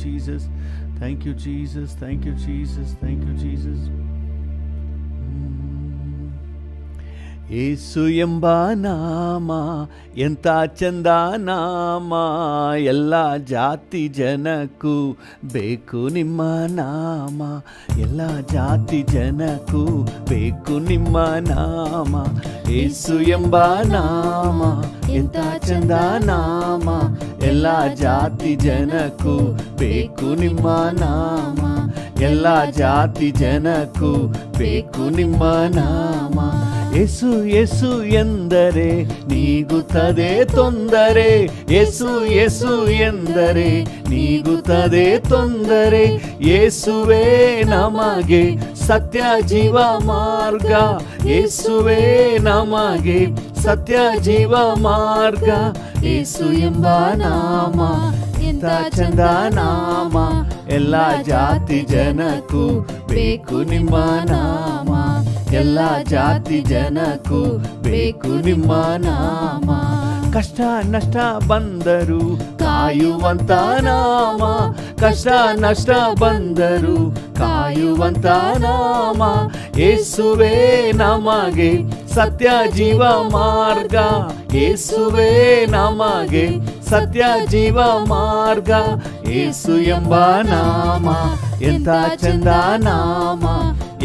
Jesus. Thank you, Jesus. Thank you, Jesus. Thank you, Jesus. ಯೇಸು ಎಂಬ ನಾಮ ಎಂಥ ಚಂದ ನಾಮ, ಎಲ್ಲ ಜಾತಿ ಜನಕ್ಕೂ ಬೇಕು ನಿಮ್ಮ ನಾಮ, ಎಲ್ಲ ಜಾತಿ ಜನಕ್ಕೂ ಬೇಕು ನಿಮ್ಮ ನಾಮ. ಯೇಸು ಎಂಬ ನಾಮ ಎಂಥ ಚಂದ ನಾಮ, ಎಲ್ಲ ಜಾತಿ ಜನಕ್ಕೂ ಬೇಕು ನಿಮ್ಮ ನಾಮ, ಎಲ್ಲ ಜಾತಿ ಜನಕ್ಕೂ ಬೇಕು ನಿಮ್ಮ ನಾಮ. ಯೇಸು ಯೇಸು ಎಂದರೆ ನೀಗುತ್ತದೆ ತೊಂದರೆ, ಯೇಸು ಯೇಸು ಎಂದರೆ ನೀಗುತ್ತದೆ ತೊಂದರೆ. ಯೇಸುವೇ ನಮಗೆ ಸತ್ಯ ಜೀವ ಮಾರ್ಗ, ಯೇಸುವೇ ನಮಗೆ ಸತ್ಯ ಜೀವ ಮಾರ್ಗ. ಯೇಸು ಎಂಬ ನಾಮ ಎಂಥ ಚಂದ ನಾಮ, ಎಲ್ಲ ಜಾತಿ ಜನಕ್ಕೂ ಬೇಕು ನಿಮ್ಮ ನಾಮ, ಎಲ್ಲ ಜಾತಿ ಜನಕ್ಕೂ ಬೇಕು ನಿಮ್ಮ ನಾಮ. ಕಷ್ಟ ನಷ್ಟ ಬಂದರು ಕಾಯುವಂತ ನಾಮ, ಕಷ್ಟ ನಷ್ಟ ಬಂದರು ಕಾಯುವಂತ ನಾಮ. ಯೇಸುವೇ ನಮಗೆ ಸತ್ಯ ಜೀವ ಮಾರ್ಗ, ಯೇಸುವೇ ನಮಗೆ ಸತ್ಯ ಜೀವ ಮಾರ್ಗ. ಯೇಸು ಎಂಬ ನಾಮ ಎಂಥ ಚಂದ ನಾಮ,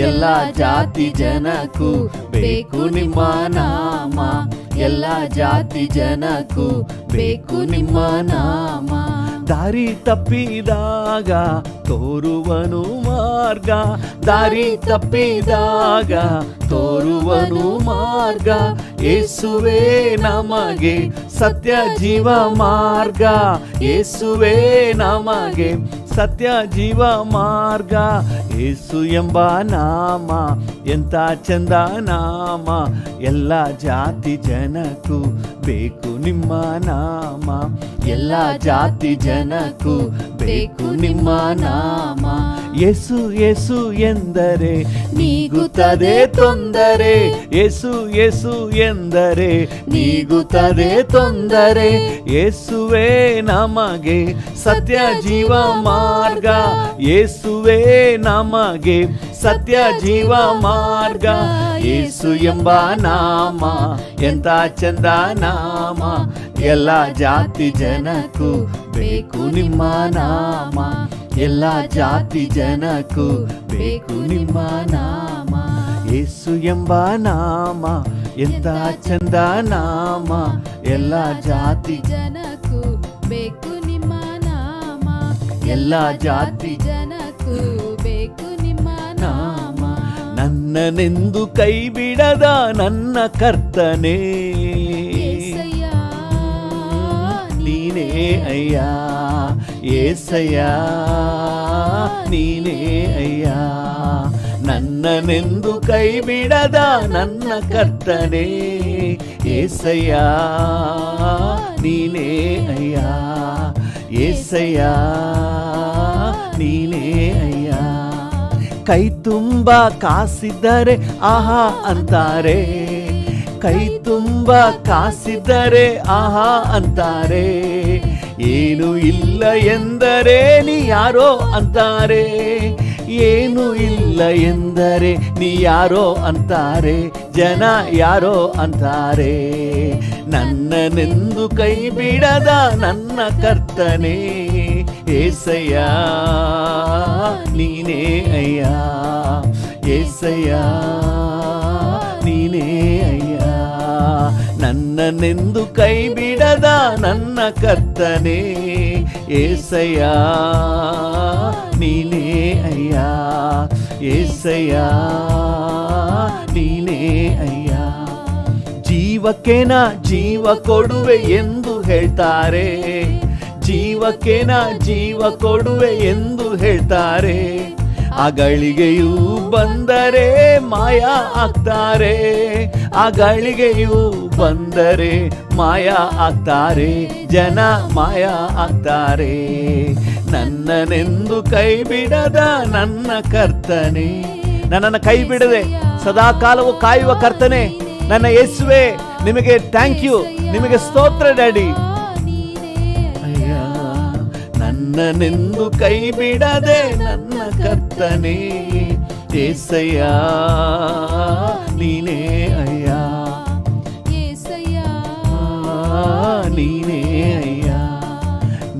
ಎಲ್ಲ ಜಾತಿ ಜನಕ್ಕೂ ಬೇಕು ನಿಮ್ಮ ನಾಮ, ಎಲ್ಲ ಜಾತಿ ಜನಕ್ಕೂ ಬೇಕು ನಿಮ್ಮ ನಾಮ. ದಾರಿ ತಪ್ಪಿದಾಗ ತೋರುವನು ಮಾರ್ಗ, ದಾರಿ ತಪ್ಪಿದಾಗ ತೋರುವನು ಮಾರ್ಗ. ಯೇಸುವೇ ನಮಗೆ ಸತ್ಯ ಜೀವ ಮಾರ್ಗ, ಯೇಸುವೇ ನಮಗೆ ಸತ್ಯ ಜೀವ ಮಾರ್ಗ. ಯೇಸು ಎಂಬ ನಾಮ ಎಂಥ ಚಂದ ನಾಮ, ಎಲ್ಲ ಜಾತಿ ಜನಕ್ಕೂ ಬೇಕು ನಿಮ್ಮ ನಾಮ, ಎಲ್ಲ ಜಾತಿ ಜನಕ್ಕೂ ಬೇಕು ನಿಮ್ಮ ನಾಮ. ಯೇಸು ಯೇಸು ಎಂದರೆ ನೀಗುತ್ತದೆ ತೊಂದರೆ, ಯೇಸು ಯೇಸು ಎಂದರೆ ನೀಗುತ್ತದೆ ತೊಂದರೆ. ಯೇಸುವೇ ನಮಗೆ ಸತ್ಯ ಜೀವ ಮಾರ್ಗ, ಯೇಸುವೇ ನಮಗೆ ಸತ್ಯ ಜೀವ ಮಾರ್ಗ. ಯೇಸು ಎಂಬ ನಾಮ ಎಂಥ ಚಂದ ನಾಮ, ಎಲ್ಲ ಜಾತಿ ಜನಕ್ಕೂ ಬೇಕು ನಿಮ್ಮ ನಾಮ, ಎಲ್ಲ ಜಾತಿ ಜನಕ್ಕೂ ಬೇಕು ನಿಮ್ಮ ನಾಮ. ಯೇಸು ಎಂಬ ನಾಮ ಎಂಥ ಚಂದ ನಾಮ, ಎಲ್ಲ ಜಾತಿ ಜನಕ್ಕೂ ಬೇಕು ನಿಮ್ಮ ನಾಮ, ಎಲ್ಲ ಜಾತಿ ಜನಕ್ಕೂ ಬೇಕು ನಿಮ್ಮ ನಾಮ. ನನ್ನನೆಂದು ಕೈ ಬಿಡದ ನನ್ನ ಕರ್ತನೇ, ಏಸಯ್ಯ ನೀನೇ ಅಯ್ಯ, ಏಸಯ್ಯ ನೀನೇ ಅಯ್ಯ. ನನ್ನನೆಂದು ಕೈ ಬಿಡದ ನನ್ನ ಕರ್ತನೇ, ಏಸಯ್ಯ ನೀನೇ ಅಯ್ಯ, ಏಸಯ್ಯ ನೀನೇ ಅಯ್ಯ. ಕೈ ತುಂಬ ಕಾಸಿದ್ದರೆ ಆಹಾ ಅಂತಾರೆ, ಕೈ ತುಂಬ ಕಾಸಿದ್ದರೆ ಆಹಾ ಅಂತಾರೆ. ಏನು ಇಲ್ಲ ಎಂದರೆ ನೀ ಯಾರೋ ಅಂತಾರೆ, ಏನು ಇಲ್ಲ ಎಂದರೆ ನೀ ಯಾರೋ ಅಂತಾರೆ, ಜನ ಯಾರೋ ಅಂತಾರೆ. ನನ್ನನೆಂದು ಕೈ ಬಿಡದ ನನ್ನ ಕರ್ತನೇ, ಏಸಯ್ಯ ನೀನೇ ಅಯ್ಯ, ಏಸಯ್ಯ ನೀನೇ ಅಯ್ಯ. ನನ್ನನೆಂದು ಕೈ ಬಿಡದ ನನ್ನ ಕರ್ತನೇ, ಏಸಯ್ಯ ನೀನೇ ಅಯ್ಯ, ಏಸಯ್ಯ ನೀನೇ ಅಯ್ಯ. ಜೀವಕ್ಕೆ ನಾ ಜೀವ ಕೊಡುವೆ ಎಂದು ಹೇಳ್ತಾರೆ, ಜೀವಕ್ಕೆ ನಾ ಜೀವ ಕೊಡುವೆ ಎಂದು ಹೇಳ್ತಾರೆ. ಆ ಗಳಿಗೆಯೂ ಬಂದರೆ ಮಾಯ ಆಗ್ತಾರೆ, ಆ ಗಳಿಗೆಯೂ ಬಂದರೆ ಮಾಯ ಆಗ್ತಾರೆ, ಜನ ಮಾಯ ಆಗ್ತಾರೆ. ನನ್ನನೆಂದು ಕೈ ಬಿಡದ ನನ್ನ ಕರ್ತನೆ, ನನ್ನನ್ನು ಕೈ ಬಿಡದೆ ಸದಾ ಕಾಲವು ಕಾಯುವ ಕರ್ತನೆ, ನನ್ನ ಯೇಸುವೆ ನಿಮಗೆ ಥ್ಯಾಂಕ್ ಯು, ನಿಮಗೆ ಸ್ತೋತ್ರ ಡ್ಯಾಡಿ. ಅಯ್ಯ ನನ್ನ ನನ್ನನೆಂದು ಕೈ ಬಿಡದೆ ನನ್ನ ಕರ್ತನೇ ಏಸಯ್ಯ ನೀನೇ ಅಯ್ಯ, ಏಸಯ್ಯ ನೀನೇ ಅಯ್ಯ.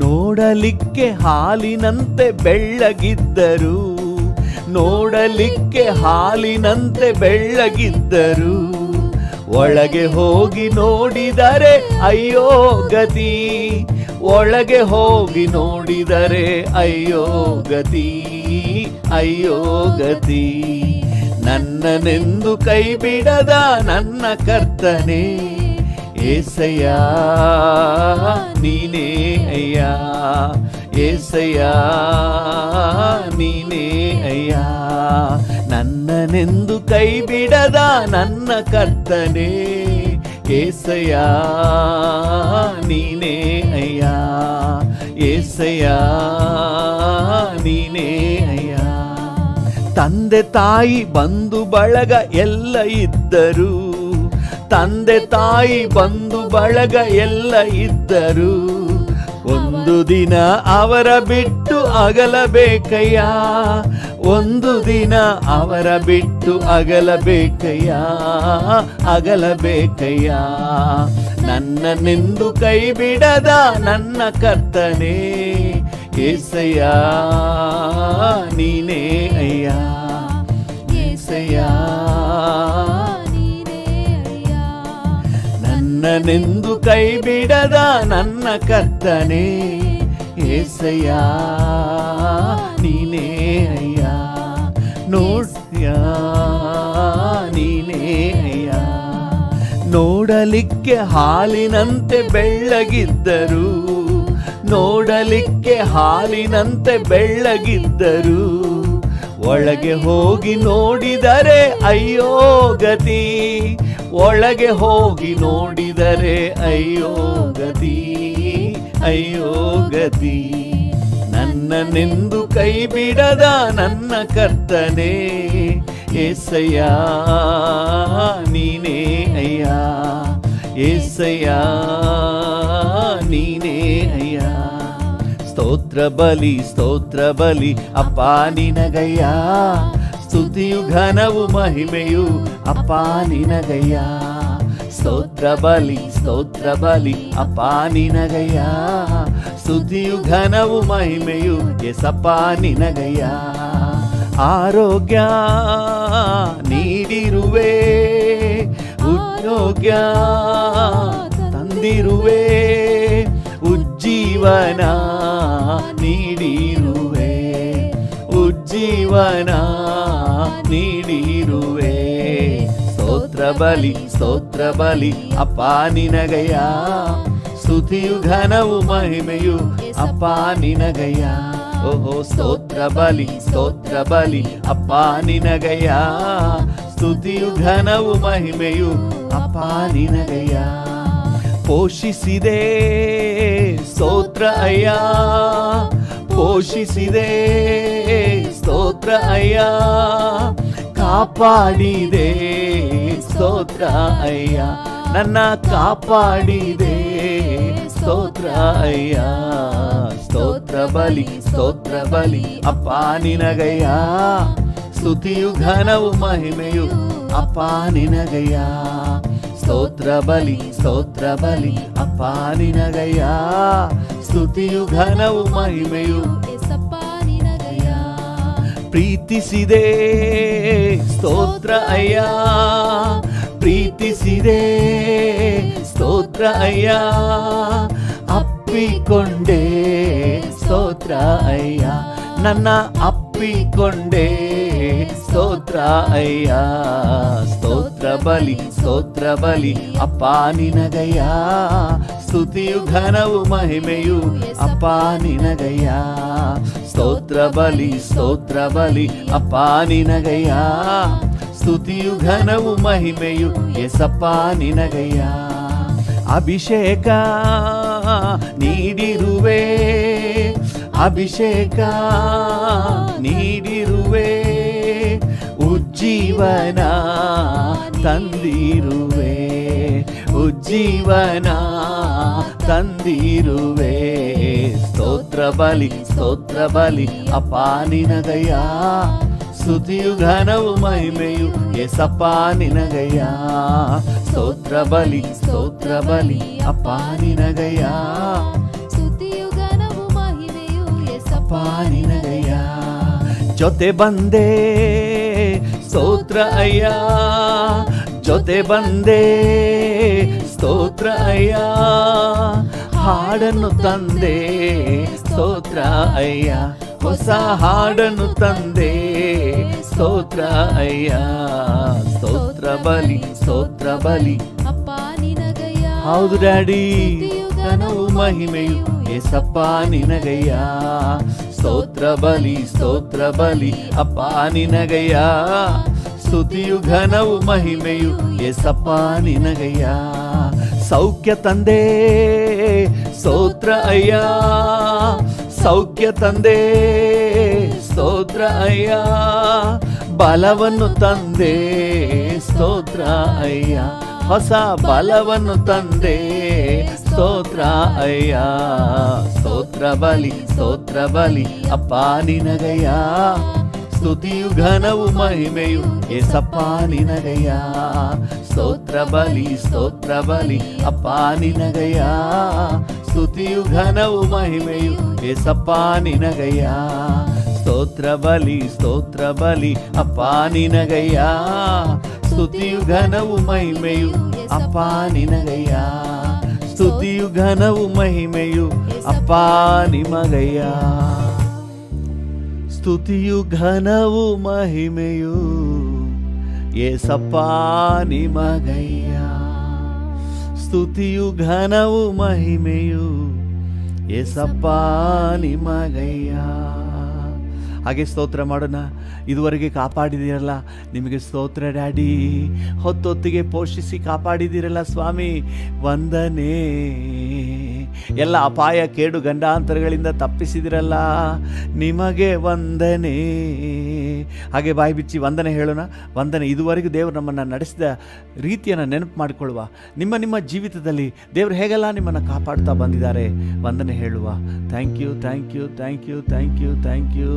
ನೋಡಲಿಕ್ಕೆ ಹಾಲಿನಂತೆ ಬೆಳ್ಳಗಿದ್ದರು, ನೋಡಲಿಕ್ಕೆ ಹಾಲಿನಂತೆ ಬೆಳ್ಳಗಿದ್ದರು, ಒಳಗೆ ಹೋಗಿ ನೋಡಿದರೆ ಅಯ್ಯೋ ಗತಿ, ಒಳಗೆ ಹೋಗಿ ನೋಡಿದರೆ ಅಯ್ಯೋ ಗತಿ, ಅಯ್ಯೋ ಗತಿ. ನನ್ನನೆಂದು ಕೈ ಬಿಡದ ನನ್ನ ಕರ್ತನೇ ಏಸಯ್ಯ ನೀನೇ ಅಯ್ಯ, ಏಸಯ್ಯ ನೀನೇ ಅಯ್ಯ. ನನ್ನನೆಂದು ಕೈ ಬಿಡದ ನನ್ನ ಕರ್ತನೇ ಏಸಯ್ಯ ನೀನೇ ಅಯ್ಯ, ಏಸಯ್ಯ ನೀನೇ ಅಯ್ಯ. ತಂದೆ ತಾಯಿ ಬಂಧು ಬಳಗ ಎಲ್ಲ ಇದ್ದರು, ತಂದೆ ತಾಯಿ ಬಂಧು ಬಳಗ ಎಲ್ಲ ಇದ್ದರು, ಒಂದು ದಿನ ಅವರ ಬಿಟ್ಟು ಅಗಲಬೇಕಯ್ಯ, ಒಂದು ದಿನ ಅವರ ಬಿಟ್ಟು ಅಗಲಬೇಕಯ್ಯ, ಅಗಲಬೇಕಯ್ಯ. ನನ್ನನೆಂದು ಕೈ ಬಿಡದ ನನ್ನ ಕರ್ತನೇ ಏಸಯ್ಯ ನೀನೇ ಅಯ್ಯ, ಏಸಯ್ಯ ನನ್ನನೆಂದು ಕೈ ಬಿಡದ ನನ್ನ ಕರ್ತನೇ ಏಸಯ್ಯ ನೀನೇ ಅಯ್ಯ, ನೋಡ್ಯ ನೀನೇ ಅಯ್ಯ. ನೋಡಲಿಕ್ಕೆ ಹಾಲಿನಂತೆ ಬೆಳ್ಳಗಿದ್ದರು, ನೋಡಲಿಕ್ಕೆ ಹಾಲಿನಂತೆ ಬೆಳ್ಳಗಿದ್ದರು, ಒಳಗೆ ಹೋಗಿ ನೋಡಿದರೆ ಅಯ್ಯೋ ಗತಿ, ಒಳಗೆ ಹೋಗಿ ನೋಡಿದರೆ ಅಯ್ಯೋ ಗತಿ, ಅಯ್ಯೋ ಗತಿ. ನನ್ನನೆಂದು ಕೈ ಬಿಡದ ನನ್ನ ಕರ್ತನೇ ಏಸಯ್ಯ ನೀನೇ ಅಯ್ಯ, ಏಸಯ್ಯ ನೀನೇ ಅಯ್ಯ. ಸ್ತೋತ್ರ ಬಲಿ ಸ್ತೋತ್ರ ಬಲಿ ಅಪ್ಪ ನಿನಗಯ್ಯ, ಸ್ತುತಿಯು ಘನವು ಮಹಿಮೆಯು ಅಪ್ಪ ನಿನಗಯ್ಯ. ಸ್ತೋತ್ರ ಬಲಿ ಅಪ್ಪ ನಿನಗಯ್ಯ, ಸ್ತುತಿಯು ಘನವು ಮಹಿಮೆಯು ಎಸಪ್ಪ ನಿನಗಯ್ಯ. ಆರೋಗ್ಯ ನೀಡಿರುವೆ, ಉದ್ಯೋಗ ತಂದಿರುವೆ, ಉಜ್ಜೀವನ ನೀಡಿರುವೆ, ಉಜ್ಜೀವನ ನೀಡಿರುವೆ. ಸ್ತೋತ್ರ ಬಲಿ ಅಪ್ಪ ನಿನಗಯ್ಯ, ಸ್ತುತಿಯು ಘನವು ಮಹಿಮೆಯು ಅಪ್ಪ ನಿನಗಯ್ಯ. ಓಹೋ ಸ್ತೋತ್ರ ಬಲಿ ಅಪ್ಪ ನಿನಗಯ್ಯ, ಸ್ತುತಿಯು ಘನವು ಮಹಿಮೆಯು ಅಪ್ಪ ನಿನಗಯ್ಯ. ಪೋಷಿಸಿದೆ ಸ್ತೋತ್ರ ಅಯ್ಯ, ಪೋಷಿಸಿದೆ ಸ್ತೋತ್ರ ಅಯ್ಯ, ಕಾಪಾಡಿದೆ ಸ್ತೋತ್ರ ಅಯ್ಯ, ನನ್ನ ಕಾಪಾಡಿದೆ ಸ್ತೋತ್ರ ಅಯ್ಯ. ಸ್ತೋತ್ರ ಬಲಿ ಅಪ್ಪ ನಿನಗಯ್ಯ, ಸ್ತುತಿಯು ಘನವು ಮಹಿಮೆಯು ಅಪ್ಪ ನಿನಗಯ್ಯ. ಸ್ತೋತ್ರ ಬಲಿ ಅಪ್ಪ ನಿನಗಯ್ಯ, ಸ್ತುತಿಯು ಘನವು ಮಹಿಮೆಯು ಏಸಪ್ಪ ನಿನಗಯ್ಯ. ಪ್ರೀತಿಸಿದೆ ಸ್ತೋತ್ರ ಅಯ್ಯ, ಪ್ರೀತಿಸಿದೆ ಸ್ತೋತ್ರ ಅಯ್ಯ, ಅಪ್ಪಿಕೊಂಡೆ ಸ್ತೋತ್ರ ಅಯ್ಯ, ನನ್ನ ಅಪ್ಪಿಕೊಂಡೆ ಸ್ತೋತ್ರ ಅಯ್ಯ. ಸ್ತೋತ್ರ ಬಲಿ ಅಪ್ಪ ನಿನಗಯ್ಯ, ಸ್ತುತಿಯು ಘನವು ಮಹಿಮೆಯು ಅಪ್ಪ ನಿನಗಯ್ಯ. ಸ್ತೋತ್ರ ಬಲಿ ಅಪ್ಪ ನಿನಗಯ್ಯ, ಸ್ತುತಿಯು ಘನವು ಮಹಿಮೆಯು ಎಸಪ್ಪ ನಿನಗಯ್ಯ. ಅಭಿಷೇಕ ನೀಡಿರುವೆ, ಅಭಿಷೇಕ ನೀಡಿರುವೆ, ಉಜ್ಜೀವನ ತಂದಿರುವೆ, ಉಜ್ಜೀವನ ತಂದಿರುವೆ. ಸ್ತೋತ್ರ ಬಲಿ ಅಪ್ಪ ನಿನಗಯ್ಯ, ಸ್ತುತಿಯು ಘನವು ಮಹಿಮೆಯು ಏಸಪ್ಪ ನಿನಗಯ್ಯ. ಸ್ತೋತ್ರ ಬಲಿ ಅಪ್ಪ ನಿನಗಯ್ಯ, ಸ್ತುತಿಯು ಘನವು ಮಹಿಮೆಯು ಅಪ್ಪ ನಿನಗಯ್ಯ. ಜೊತೆ ಬಂದೆ ಸ್ತೋತ್ರ ಅಯ್ಯ, ಜೊತೆ ಬಂದೆ ಸ್ತೋತ್ರ ಅಯ್ಯ, ಹಾಡನ್ನು ತಂದೆ ಸ್ತೋತ್ರ ಅಯ್ಯ, ಹೊಸ ಹಾಡನ್ನು ತಂದೆ ಸ್ತೋತ್ರ ಅಯ್ಯ. ಸ್ತೋತ್ರ ಬಲಿ ಅಪ್ಪ ನಿನಗಯ್ಯ, ಹೌದು ಡ್ಯಾಡಿ, ಘನವು ಮಹಿಮೆಯು ಏಸಪ್ಪ ನಿನಗಯ್ಯ. ಸ್ತೋತ್ರ ಬಲಿ ಅಪ್ಪ ನಿನಗಯ್ಯ, ಸ್ತುತಿಯು ಘನವು ಮಹಿಮೆಯು ಏಸಪ್ಪ ನಿನಗಯ್ಯ. ಸೌಖ್ಯ ತಂದೆ ಸ್ತೋತ್ರ ಅಯ್ಯ, ಸೌಖ್ಯ ತಂದೆ ಸ್ತೋತ್ರ ಅಯ್ಯ, ಬಲವನ್ನು ತಂದೆ ಸ್ತೋತ್ರ ಅಯ್ಯ, ಹೊಸ ಬಲವನ್ನು ತಂದೆ ಸ್ತೋತ್ರ ಅಯ್ಯ. ಸ್ತೋತ್ರ ಬಲಿ ಅಪ್ಪ ನಿನಗಯ್ಯ, ಸ್ತುತಿಯು ಘನವು ಮಹಿಮೆಯು ಏಸಪ್ಪ ನಿನಗಯ್ಯ. ಸ್ತೋತ್ರ ಬಲಿ ಅಪ್ಪ ನಿನಗಯ್ಯ, ಸ್ತುತಿಯು ಘನವು ಮಹಿಮೆಯು ಏಸಪ್ಪ ನಿನಗಯ್ಯ. ಸ್ತೋತ್ರ ಬಲಿ ಅಪ್ಪ ನಿನಗಯ್ಯ, ಸ್ತುತಿಯು ಘನವು ಮಹಿಮೆಯು ಅಪ್ಪ ನಿನಗಯ್ಯ. ಸ್ತುತಿಯು ಘನವು ಮಹಿಮೆಯು ಅಪ್ಪ ನಿಮಗಯ್ಯ. ಸ್ತುತಿಯು ಘನವು ಮಹಿಮೆಯು ಏಸಪ್ಪ ನಿಮಗಯ್ಯ. ಸ್ತುತಿಯು ಘನವು ಮಹಿಮೆಯು ಏಸಪ್ಪ ನಿಮಗಯ್ಯ. ಹಾಗೆ ಸ್ತೋತ್ರ ಮಾಡೋಣ. ಇದುವರೆಗೆ ಕಾಪಾಡಿದಿರಲ್ಲ, ನಿಮಗೆ ಸ್ತೋತ್ರ ಡ್ಯಾಡಿ. ಹೊತ್ತೊತ್ತಿಗೆ ಪೋಷಿಸಿ ಕಾಪಾಡಿದಿರಲ್ಲ ಸ್ವಾಮಿ, ವಂದನೆ. ಎಲ್ಲ ಅಪಾಯ ಕೇಡು ಗಂಡಾಂತರಗಳಿಂದ ತಪ್ಪಿಸಿದಿರಲ್ಲ, ನಿಮಗೆ ವಂದನೆ. ಹಾಗೆ ಬಾಯಿ ಬಿಚ್ಚಿ ವಂದನೆ ಹೇಳೋಣ. ವಂದನೆ. ಇದುವರೆಗೂ ದೇವರು ನಮ್ಮನ್ನು ನಡೆಸಿದ ರೀತಿಯನ್ನು ನೆನಪು ಮಾಡಿಕೊಳ್ಳುವ. ನಿಮ್ಮ ಜೀವಿತದಲ್ಲಿ ದೇವರು ಹೇಗೆಲ್ಲ ನಿಮ್ಮನ್ನು ಕಾಪಾಡ್ತಾ ಬಂದಿದ್ದಾರೆ ವಂದನೆ ಹೇಳುವ. Thank you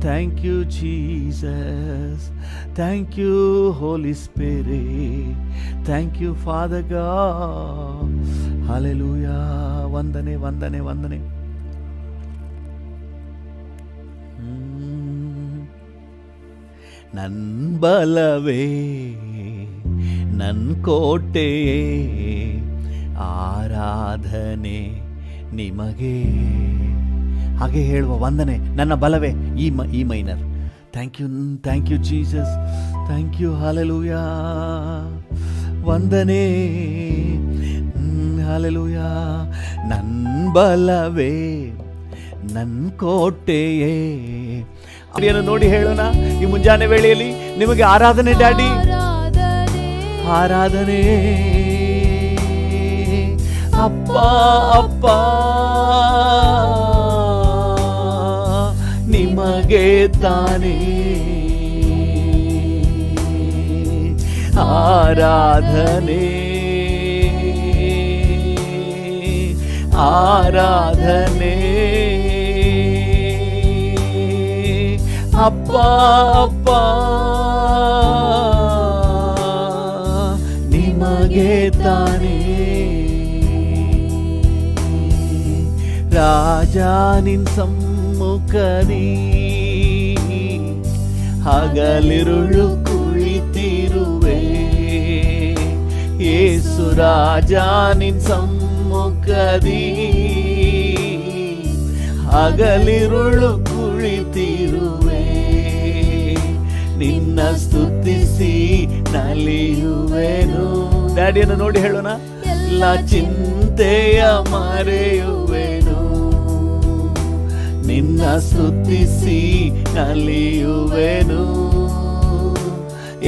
Thank you, Jesus. Thank you, Holy Spirit. Thank you, Father God. Hallelujah. ವಂದನೆ. ನನ್ ಬಲವೇ ನನ್ ಕೋಟೆಯೇ, ಆರಾಧನೆ ನಿಮಗೆ. ಹಾಗೆ ಹೇಳುವ ವಂದನೆ. ನನ್ನ ಬಲವೇ ಈ ಮೈನರ್. Thank you Jesus. Thank you. Hallelujah. ವಂದನೆ. ಹಾಲೆಲೂಯಾ. ನನ್ನ ಬಲವೇ ನನ್ನ ಕೋಟೆಯೇ. ಅದನ್ನು ನೋಡಿ ಹೇಳೋಣ ಈ ಮುಂಜಾನೆ ವೇಳೆಯಲ್ಲಿ. ನಿಮಗೆ ಆರಾಧನೆ ಡ್ಯಾಡಿ, ಆರಾಧನೆ ಅಪ್ಪ. ನಿಮಗೆ ತಾನೇ ಆರಾಧನೆ, ಅಪ್ಪ ನಿಮಗೆ ತಾನೇ. ರಾಜ ನಿನ್ ಸಮ್ಮುಖದಿ ಹಗಲಿರುಳು ಕುಳಿತಿರುವೆ. ಯೇಸು ರಾಜ ನಿನ್ ಸಮ್ಮುಖದಿ ಹಗಲಿರುಳು ಕುಳಿತಿರುವೆ. ನಿನ್ನ ಸ್ತುತಿಸಿ ನಲಿಯುವೆನು. ಡ್ಯಾಡಿಯನ್ನು ನೋಡಿ ಹೇಳೋಣ. ಎಲ್ಲ ಚಿಂತೆಯ ಮರೆಯುವೆನು, ನಿನ್ನ ಸ್ತುತಿಸಿ ನಲಿಯುವೆನು.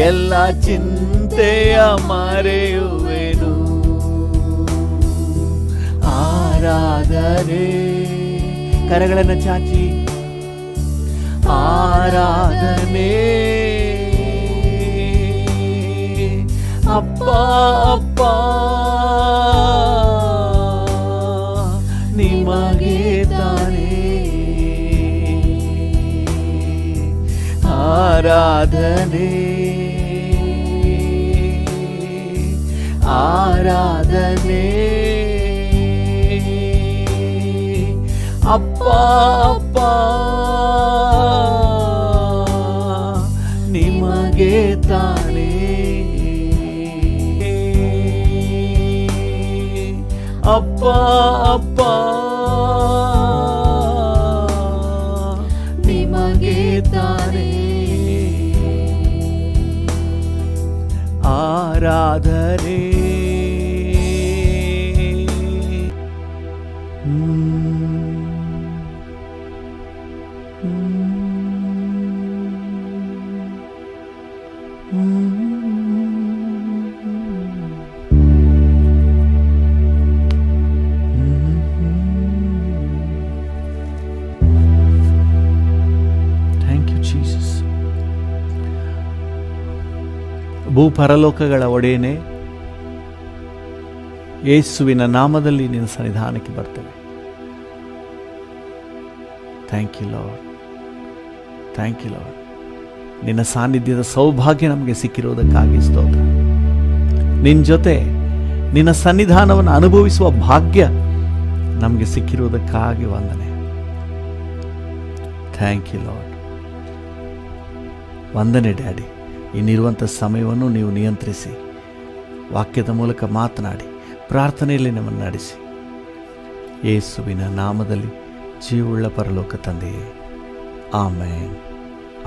ಎಲ್ಲ ಚಿಂತೆಯ ಮರೆಯುವೆನು. ಆರಾಧನೆ. ಕರಗಳನ್ನು ಚಾಚಿ ಆರಾಧನೆ, ಅಪ್ಪ ಅಪ್ಪ ನಿಮಗೆ ತಾನೇ ಆರಾಧನೆ ಆರಾಧನೆ ಅಪ್ಪ ಅಪ್ಪ ನಿಮಗೆ ತಾನೇ ಅಪ್ಪ ಅಪ್ಪ ನಿಮಗೆ ತಾನೇ ಆರಾಧನೆ ಥ್ಯಾಂಕ್ ಯು ಜೀಸಸ್. ಭೂಪರಲೋಕಗಳ ಒಡೆಯನೇ, ಯೇಸುವಿನ ನಾಮದಲ್ಲಿ ನಿನ್ನ ಸನ್ನಿಧಾನಕ್ಕೆ ಬರ್ತೇವೆ. Thank you lord, thank you lord. ನಿನ್ನ ಸಾನ್ನಿಧ್ಯದ ಸೌಭಾಗ್ಯ ನಮಗೆ ಸಿಕ್ಕಿರುವುದಕ್ಕಾಗಿ ಸ್ತೋತ್ರ. ನಿನ್ನ ಜೊತೆ ನಿನ್ನ ಸನ್ನಿಧಾನವನ್ನು ಅನುಭವಿಸುವ ಭಾಗ್ಯ ನಮಗೆ ಸಿಕ್ಕಿರುವುದಕ್ಕಾಗಿ ವಂದನೆ. Thank you lord. ವಂದನೆ ಡ್ಯಾಡಿ. ಇನ್ನಿರುವಂಥ ಸಮಯವನ್ನು ನೀವು ನಿಯಂತ್ರಿಸಿ, ವಾಕ್ಯದ ಮೂಲಕ ಮಾತನಾಡಿ, ಪ್ರಾರ್ಥನೆಯಲ್ಲಿ ನಮ್ಮನ್ನು ನಡೆಸಿ. ಯೇಸುವಿನ ನಾಮದಲ್ಲಿ ಜೀವವುಳ್ಳ ಪರಲೋಕ ತಂದೆಯೇ, ಆಮೇನ್,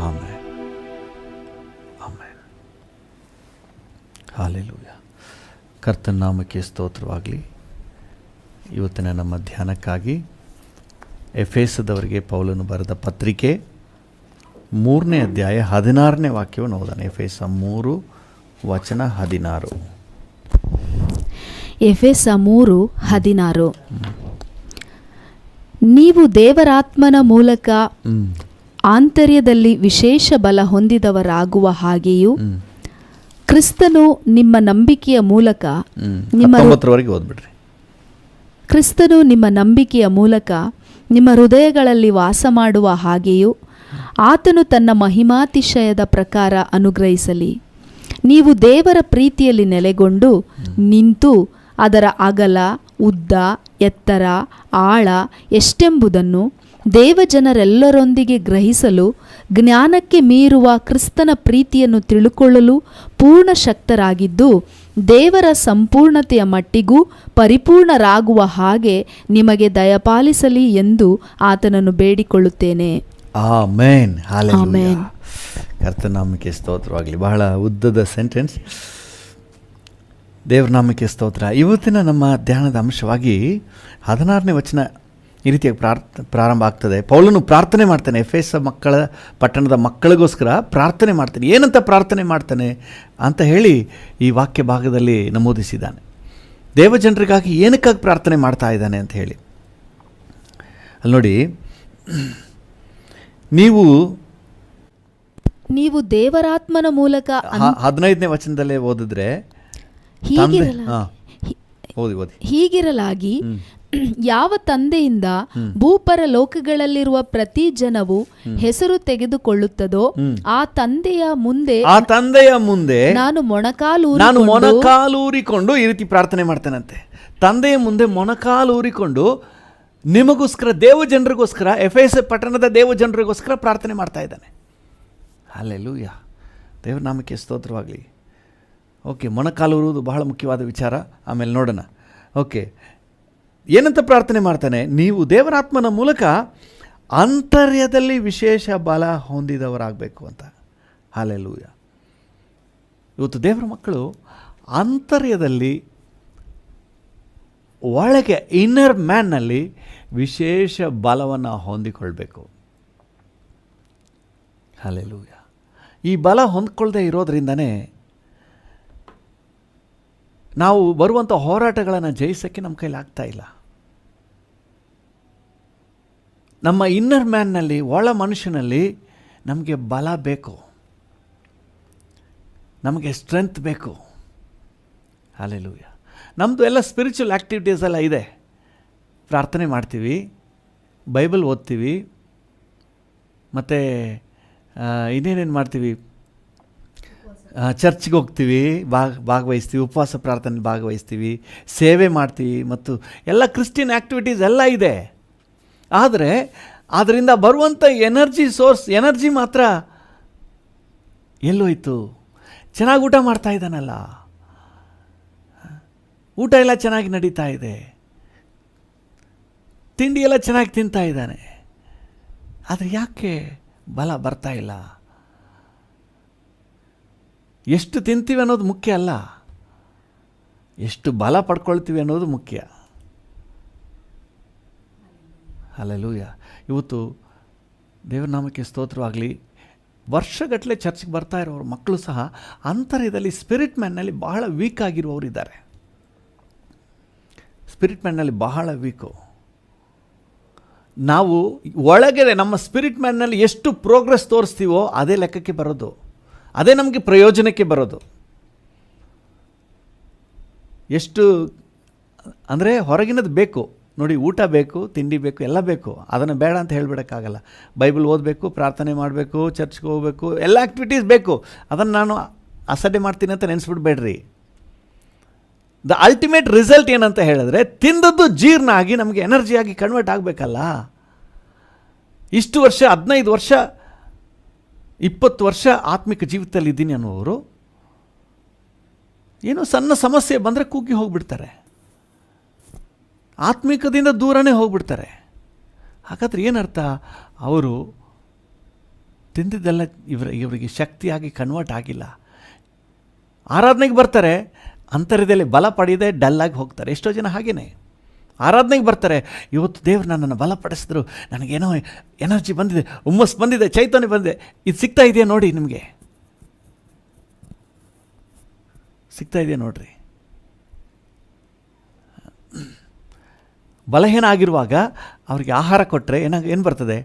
ಆಮೇನ್, ಆಮೇನ್. ಹಲ್ಲೆಲೂಯಾ. ಕರ್ತನ ನಾಮಕ್ಕೆ ಸ್ತೋತ್ರವಾಗಲಿ. ಇವತ್ತಿನ ನಮ್ಮ ಧ್ಯಾನಕ್ಕಾಗಿ ಎಫೆಸದವರಿಗೆ ಪೌಲನು ಬರೆದ ಪತ್ರಿಕೆ 3ನೇ ಅಧ್ಯಾಯ 16ನೇ ವಾಕ್ಯವನ್ನು ಓದೋಣ. ಎಫೆಸ 3:16. ಎಫೆಸ 3:16. ನೀವು ದೇವರಾತ್ಮನ ಮೂಲಕ ಆಂತರ್ಯದಲ್ಲಿ ವಿಶೇಷ ಬಲ ಹೊಂದಿದವರಾಗುವ ಹಾಗೆಯೂ ಕ್ರಿಸ್ತನು ನಿಮ್ಮ ನಂಬಿಕೆಯ ಮೂಲಕ ಕ್ರಿಸ್ತನು ನಿಮ್ಮ ನಂಬಿಕೆಯ ಮೂಲಕ ನಿಮ್ಮ ಹೃದಯಗಳಲ್ಲಿ ವಾಸ ಮಾಡುವ ಹಾಗೆಯೂ ಆತನು ತನ್ನ ಮಹಿಮಾತಿಶಯದ ಪ್ರಕಾರ ಅನುಗ್ರಹಿಸಲಿ. ನೀವು ದೇವರ ಪ್ರೀತಿಯಲ್ಲಿ ನೆಲೆಗೊಂಡು ನಿಂತು ಅದರ ಅಗಲ, ಉದ್ದ, ಎತ್ತರ, ಆಳ ಎಷ್ಟೆಂಬುದನ್ನು ದೇವಜನರೆಲ್ಲರೊಂದಿಗೆ ಗ್ರಹಿಸಲು, ಜ್ಞಾನಕ್ಕೆ ಮೀರುವ ಕ್ರಿಸ್ತನ ಪ್ರೀತಿಯನ್ನು ತಿಳುಕೊಳ್ಳಲು ಪೂರ್ಣ ಶಕ್ತರಾಗಿದ್ದು, ದೇವರ ಸಂಪೂರ್ಣತೆಯ ಮಟ್ಟಿಗೂ ಪರಿಪೂರ್ಣರಾಗುವ ಹಾಗೆ ನಿಮಗೆ ದಯಪಾಲಿಸಲಿ ಎಂದು ಆತನನ್ನು ಬೇಡಿಕೊಳ್ಳುತ್ತೇನೆ. ಆಮೇನ್, ಹಲ್ಲೆಲೂಯಾ. ಕರ್ತನ ನಾಮಕ್ಕೆ ಸ್ತೋತ್ರವಾಗಲಿ. ಬಹಳ ಉದ್ದದ ಸೆಂಟೆನ್ಸ್. ದೇವರ ನಾಮಕ್ಕೆ ಸ್ತೋತ್ರ. ಇವತ್ತಿನ ನಮ್ಮ ಧ್ಯಾನದ ಅಂಶವಾಗಿ 16ನೇ ವಚನ ಈ ರೀತಿಯಾಗಿ ಪ್ರಾರಂಭ ಆಗ್ತದೆ. ಪೌಲನು ಪ್ರಾರ್ಥನೆ ಮಾಡ್ತಾನೆ. ಎಫೆಸ ಪಟ್ಟಣದ ಮಕ್ಕಳಿಗೋಸ್ಕರ ಪ್ರಾರ್ಥನೆ ಮಾಡ್ತಾನೆ. ಏನಂತ ಪ್ರಾರ್ಥನೆ ಮಾಡ್ತಾನೆ ಅಂತ ಹೇಳಿ ಈ ವಾಕ್ಯ ಭಾಗದಲ್ಲಿ ನಮೂದಿಸಿದ್ದಾನೆ. ದೇವಜನರಿಗಾಗಿ ಏನಕ್ಕಾಗಿ ಪ್ರಾರ್ಥನೆ ಮಾಡ್ತಾ ಇದ್ದಾನೆ ಅಂತ ಹೇಳಿ ಅಲ್ಲಿ ನೋಡಿ. ನೀವು ದೇವರಾತ್ಮನ ಮೂಲಕ 15ನೇ ವಚನದಲ್ಲೇ ಓದಿದ್ರೆ ಹೀಗಿರಲಾಗಿ ಯಾವ ತಂದೆಯಿಂದ ಭೂಪರ ಲೋಕಗಳಲ್ಲಿರುವ ಪ್ರತಿ ಜನವು ಹೆಸರು ತೆಗೆದುಕೊಳ್ಳುತ್ತದೋ ಆ ತಂದೆಯ ಮುಂದೆ ನಾನು ಮೊಣಕಾಲೂರಿಕೊಂಡು ಈ ರೀತಿ ಪ್ರಾರ್ಥನೆ ಮಾಡ್ತೇನಂತೆ. ತಂದೆಯ ಮುಂದೆ ಮೊಣಕಾಲೂರಿಕೊಂಡು ನಿಮಗೋಸ್ಕರ, ದೇವಜನರಿಗೋಸ್ಕರ, ಎಫೆಸ ಪಟ್ಟಣದ ದೇವಜನರಿಗೋಸ್ಕರ ಪ್ರಾರ್ಥನೆ ಮಾಡ್ತಾ ಇದ್ದಾನೆ. ಹಲ್ಲೆಲೂಯಾ. ದೇವರ ನಾಮಕ್ಕೆ ಸ್ತೋತ್ರವಾಗಲಿ. ಓಕೆ, ಮೊಣಕಾಲೂರುವುದು ಬಹಳ ಮುಖ್ಯವಾದ ವಿಚಾರ. ಆಮೇಲೆ ನೋಡೋಣ. ಓಕೆ, ಏನಂತ ಪ್ರಾರ್ಥನೆ ಮಾಡ್ತಾನೆ? ನೀವು ದೇವರಾತ್ಮನ ಮೂಲಕ ಆಂತರ್ಯದಲ್ಲಿ ವಿಶೇಷ ಬಲ ಹೊಂದಿದವರಾಗಬೇಕು ಅಂತ. ಹಲ್ಲೆಲೂಯಾ. ಇವತ್ತು ದೇವರ ಮಕ್ಕಳು ಆಂತರ್ಯದಲ್ಲಿ, ಒಳಗೆ ಇನ್ನರ್ ಮ್ಯಾನ್ನಲ್ಲಿ ವಿಶೇಷ ಬಲವನ್ನು ಹೊಂದಿಕೊಳ್ಬೇಕು. ಹಲ್ಲೆಲೂಯಾ. ಈ ಬಲ ಹೊಂದ್ಕೊಳ್ಳದೆ ಇರೋದ್ರಿಂದನೇ ನಾವು ಬರುವಂಥ ಹೋರಾಟಗಳನ್ನು ಜಯಿಸೋಕ್ಕೆ ನಮ್ಮ ಕೈಲಿ ಆಗ್ತಾ ಇಲ್ಲ. ನಮ್ಮ ಇನ್ನರ್ ಮ್ಯಾನ್ನಲ್ಲಿ, ಒಳ ಮನುಷ್ಯನಲ್ಲಿ ನಮಗೆ ಬಲ ಬೇಕು, ನಮಗೆ ಸ್ಟ್ರೆಂತ್ ಬೇಕು. ಹಲ್ಲೆಲೂಯಾ. ನಮ್ಮದು ಎಲ್ಲ ಸ್ಪಿರಿಚುವಲ್ ಆ್ಯಕ್ಟಿವಿಟೀಸ್ ಎಲ್ಲ ಇದೆ. ಪ್ರಾರ್ಥನೆ ಮಾಡ್ತೀವಿ, ಬೈಬಲ್ ಓದ್ತೀವಿ, ಮತ್ತು ಇನ್ನೇನೇನು ಮಾಡ್ತೀವಿ, ಚರ್ಚ್ಗೆ ಹೋಗ್ತೀವಿ, ಭಾಗವಹಿಸ್ತೀವಿ, ಉಪವಾಸ ಪ್ರಾರ್ಥನೆ ಭಾಗವಹಿಸ್ತೀವಿ, ಸೇವೆ ಮಾಡ್ತೀವಿ, ಮತ್ತು ಎಲ್ಲ ಕ್ರಿಶ್ಚಿಯನ್ ಆ್ಯಕ್ಟಿವಿಟೀಸ್ ಎಲ್ಲ ಇದೆ. ಆದರೆ ಅದರಿಂದ ಬರುವಂಥ ಎನರ್ಜಿ ಮಾತ್ರ ಎಲ್ಲೋಯ್ತು? ಚೆನ್ನಾಗಿ ಊಟ ಮಾಡ್ತಾ ಇದ್ದಾನಲ್ಲ, ಊಟ ಎಲ್ಲ ಚೆನ್ನಾಗಿ ನಡೀತಾ ಇದೆ, ತಿಂಡಿ ಎಲ್ಲ ಚೆನ್ನಾಗಿ ತಿಂತಾ ಇದ್ದಾನೆ, ಆದರೆ ಯಾಕೆ ಬಲ ಬರ್ತಾ ಇಲ್ಲ? ಎಷ್ಟು ತಿಂತೀವಿ ಅನ್ನೋದು ಮುಖ್ಯ ಅಲ್ಲ, ಎಷ್ಟು ಬಲ ಪಡ್ಕೊಳ್ತೀವಿ ಅನ್ನೋದು ಮುಖ್ಯ. ಹಲ್ಲೆಲೂಯಾ. ಇವತ್ತು ದೇವರ ನಾಮಕ್ಕೆ ಸ್ತೋತ್ರವಾಗಲಿ. ವರ್ಷಗಟ್ಟಲೆ ಚರ್ಚ್ಗೆ ಬರ್ತಾ ಇರೋರು ಮಕ್ಕಳು ಸಹ ಅಂತರ್ಯದಲ್ಲಿ ಸ್ಪಿರಿಟ್ ಮ್ಯಾನ್ನಲ್ಲಿ ಬಹಳ ವೀಕ್ ಆಗಿರುವವರು ಇದ್ದಾರೆ. ಸ್ಪಿರಿಟ್ ಮ್ಯಾನ್ನಲ್ಲಿ ಬಹಳ ವೀಕು. ನಾವು ಒಳಗಡೆ ನಮ್ಮ ಸ್ಪಿರಿಟ್ ಮ್ಯಾನ್ನಲ್ಲಿ ಎಷ್ಟು ಪ್ರೋಗ್ರೆಸ್ ತೋರಿಸ್ತೀವೋ ಅದೇ ಲೆಕ್ಕಕ್ಕೆ ಬರೋದು, ಅದೇ ನಮಗೆ ಪ್ರಯೋಜನಕ್ಕೆ ಬರೋದು. ಎಷ್ಟು ಅಂದರೆ ಹೊರಗಿನದು ಬೇಕು ನೋಡಿ, ಊಟ ಬೇಕು, ತಿಂಡಿ ಬೇಕು, ಎಲ್ಲ ಬೇಕು, ಅದನ್ನು ಬೇಡ ಅಂತ ಹೇಳಿಬಿಡೋಕ್ಕಾಗಲ್ಲ. ಬೈಬಲ್ ಓದಬೇಕು, ಪ್ರಾರ್ಥನೆ ಮಾಡಬೇಕು, ಚರ್ಚ್ಗೆ ಹೋಗಬೇಕು, ಎಲ್ಲ ಆ್ಯಕ್ಟಿವಿಟೀಸ್ ಬೇಕು. ಅದನ್ನು ನಾನು ಅಸಡ್ಡೆ ಮಾಡ್ತೀನಿ ಅಂತ ನೆನೆಸ್ಬಿಡ್ಬೇಡ್ರಿ. ದ ಅಲ್ಟಿಮೇಟ್ ರಿಸಲ್ಟ್ ಏನಂತ ಹೇಳಿದ್ರೆ, ತಿಂದದ್ದು ಜೀರ್ಣ ಆಗಿ ನಮಗೆ ಎನರ್ಜಿಯಾಗಿ ಕನ್ವರ್ಟ್ ಆಗಬೇಕಲ್ಲ. ಇಷ್ಟು ವರ್ಷ 15 ವರ್ಷ 20 ವರ್ಷ ಆತ್ಮಿಕ ಜೀವಿತದಲ್ಲಿ ಇದ್ದೀನಿ ಅನ್ನೋರು ಏನೋ ಸಣ್ಣ ಸಮಸ್ಯೆ ಬಂದರೆ ಕುಗ್ಗಿ ಹೋಗಿಬಿಡ್ತಾರೆ, ಆತ್ಮಿಕದಿಂದ ದೂರನೇ ಹೋಗ್ಬಿಡ್ತಾರೆ. ಹಾಗಾದ್ರೆ ಏನರ್ಥ? ಅವರು ತಿಂದಿದ್ದೆಲ್ಲ ಇವರಿಗೆ ಶಕ್ತಿಯಾಗಿ ಕನ್ವರ್ಟ್ ಆಗಿಲ್ಲ. ಆರಾಧನೆಗೆ ಬರ್ತಾರೆ, ಅಂತರ್ಯದಲ್ಲಿ ಬಲ ಪಡೆಯದೆ ಡಲ್ಲಾಗಿ ಹೋಗ್ತಾರೆ. ಎಷ್ಟೋ ಜನ ಹಾಗೇನೆ ಆರಾಧನೆಗೆ ಬರ್ತಾರೆ, ಇವತ್ತು ದೇವರು ನನ್ನನ್ನು ಬಲಪಡಿಸಿದ್ರು, ನನಗೇನೋ ಎನರ್ಜಿ ಬಂದಿದೆ, ಹುಮ್ಮಸ್ ಬಂದಿದೆ, ಚೈತನ್ಯ ಬಂದಿದೆ. ಇದು ಸಿಗ್ತಾ ಇದೆಯಾ ನೋಡಿ, ನಿಮಗೆ ಸಿಗ್ತಾ ಇದೆಯಾ ನೋಡ್ರಿ. ಬಲಹೀನ ಆಗಿರುವಾಗ ಅವ್ರಿಗೆ ಆಹಾರ ಕೊಟ್ಟರೆ ಏನು ಬರ್ತದೆ?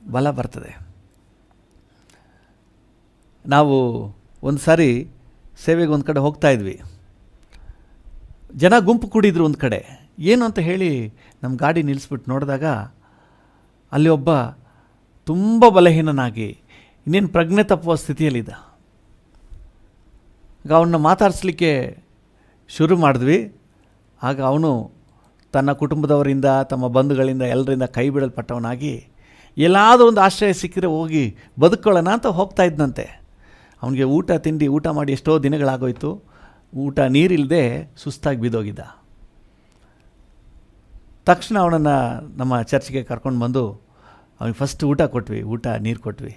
ಬಲ ಬರ್ತದೆ. ನಾವು ಒಂದು ಸಾರಿ ಸೇವೆಗೆ ಒಂದು ಕಡೆ ಹೋಗ್ತಾ ಇದ್ವಿ. ಜನ ಗುಂಪು ಕೂಡಿದ್ರು ಒಂದು ಕಡೆ. ಏನು ಅಂತ ಹೇಳಿ ನಮ್ಮ ಗಾಡಿ ನಿಲ್ಲಿಸ್ಬಿಟ್ಟು ನೋಡಿದಾಗ ಅಲ್ಲಿ ಒಬ್ಬ ತುಂಬ ಬಲಹೀನನಾಗಿ ಇನ್ನೇನು ಪ್ರಜ್ಞೆ ತಪ್ಪುವ ಸ್ಥಿತಿಯಲ್ಲಿದ್ದ. ಆಗ ಅವನ್ನ ಮಾತಾಡಿಸ್ಲಿಕ್ಕೆ ಶುರು ಮಾಡಿದ್ವಿ. ಆಗ ಅವನು ತನ್ನ ಕುಟುಂಬದವರಿಂದ, ತಮ್ಮ ಬಂಧುಗಳಿಂದ, ಎಲ್ಲರಿಂದ ಕೈ ಬಿಡಲ್ಪಟ್ಟವನಾಗಿ ಎಲ್ಲಾದರೂ ಒಂದು ಆಶ್ರಯ ಸಿಕ್ಕಿದ್ರೆ ಹೋಗಿ ಬದುಕೊಳ್ಳೋಣ ಅಂತ ಹೋಗ್ತಾ ಇದ್ದಂತೆ. ಅವನಿಗೆ ಊಟ ಮಾಡಿ ಎಷ್ಟೋ ದಿನಗಳಾಗೋಯ್ತು. ನೀರಿಲ್ಲದೆ ಸುಸ್ತಾಗಿ ಬಿದ್ದೋಗಿದ್ದ. ತಕ್ಷಣ ಅವನನ್ನು ನಮ್ಮ ಚರ್ಚ್ಗೆ ಕರ್ಕೊಂಡು ಬಂದು ಅವನಿಗೆ ಫಸ್ಟ್ ನೀರು ಕೊಟ್ವಿ.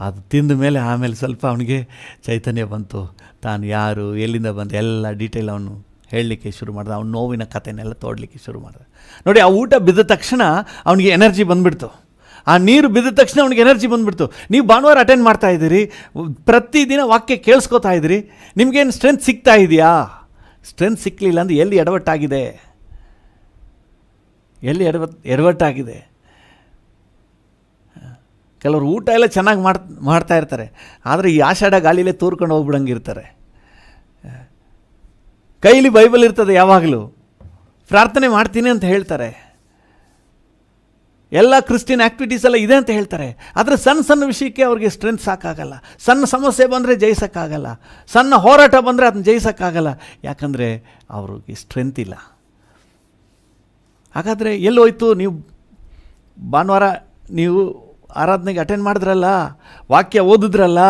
ಅದು ತಿಂದ ಮೇಲೆ ಆಮೇಲೆ ಸ್ವಲ್ಪ ಅವನಿಗೆ ಚೈತನ್ಯ ಬಂತು. ತಾನು ಯಾರು, ಎಲ್ಲಿಂದ ಬಂದು ಎಲ್ಲ ಡೀಟೇಲ್ ಅವನು ಹೇಳಲಿಕ್ಕೆ ಶುರು ಮಾಡಿದ. ಅವನ ನೋವಿನ ಕಥೆನೆಲ್ಲ ತೋಡಲಿಕ್ಕೆ ಶುರು ಮಾಡಿದ. ನೋಡಿ, ಆ ಊಟ ಬಿದ್ದ ತಕ್ಷಣ ಅವನಿಗೆ ಎನರ್ಜಿ ಬಂದುಬಿಡ್ತು. ಆ ನೀರು ಬಿದ್ದ ತಕ್ಷಣ ಅವನಿಗೆ ಎನರ್ಜಿ ಬಂದುಬಿಡ್ತು. ನೀವು ಭಾನುವಾರ ಅಟೆಂಡ್ ಮಾಡ್ತಾ ಇದ್ದೀರಿ, ಪ್ರತಿದಿನ ವಾಕ್ಯ ಕೇಳಿಸ್ಕೊತಾ ಇದ್ದೀರಿ, ನಿಮಗೇನು ಸ್ಟ್ರೆಂತ್ ಸಿಗ್ತಾ ಇದೆಯಾ? ಸ್ಟ್ರೆಂತ್ ಸಿಕ್ಕಲಿಲ್ಲ ಅಂದರೆ ಎಲ್ಲಿ ಎಡವಟ್ಟಾಗಿದೆ? ಎಡವಟ್ಟಾಗಿದೆ. ಕೆಲವರು ಊಟ ಎಲ್ಲ ಚೆನ್ನಾಗಿ ಮಾಡ್ತಾ ಇರ್ತಾರೆ, ಆದರೆ ಈ ಆಷಾಢ ಗಾಳಿಲೇ ತೂರ್ಕೊಂಡು ಹೋಗ್ಬಿಡಂಗಿರ್ತಾರೆ. ಕೈಲಿ ಬೈಬಲ್ ಇರ್ತದೆ, ಯಾವಾಗಲೂ ಪ್ರಾರ್ಥನೆ ಮಾಡ್ತೀನಿ ಅಂತ ಹೇಳ್ತಾರೆ, ಎಲ್ಲ ಕ್ರಿಶ್ಚಿಯನ್ ಆ್ಯಕ್ಟಿವಿಟೀಸ್ ಎಲ್ಲ ಇದೆ ಅಂತ ಹೇಳ್ತಾರೆ. ಆದರೆ ಸಣ್ಣ ವಿಷಯಕ್ಕೆ ಅವ್ರಿಗೆ ಸ್ಟ್ರೆಂತ್ ಸಾಕಾಗಲ್ಲ. ಸಣ್ಣ ಸಮಸ್ಯೆ ಬಂದರೆ ಜಯಿಸೋಕ್ಕಾಗಲ್ಲ, ಸಣ್ಣ ಹೋರಾಟ ಬಂದರೆ ಅದನ್ನ ಜಯಿಸೋಕ್ಕಾಗಲ್ಲ. ಯಾಕಂದರೆ ಅವ್ರಿಗೆ ಸ್ಟ್ರೆಂತ್ ಇಲ್ಲ. ಹಾಗಾದರೆ ಎಲ್ಲೋಯ್ತು? ನೀವು ಭಾನುವಾರ ನೀವು ಆರಾಧನೆಗೆ ಅಟೆಂಡ್ ಮಾಡಿದ್ರಲ್ಲ, ವಾಕ್ಯ ಓದಿದ್ರಲ್ಲ,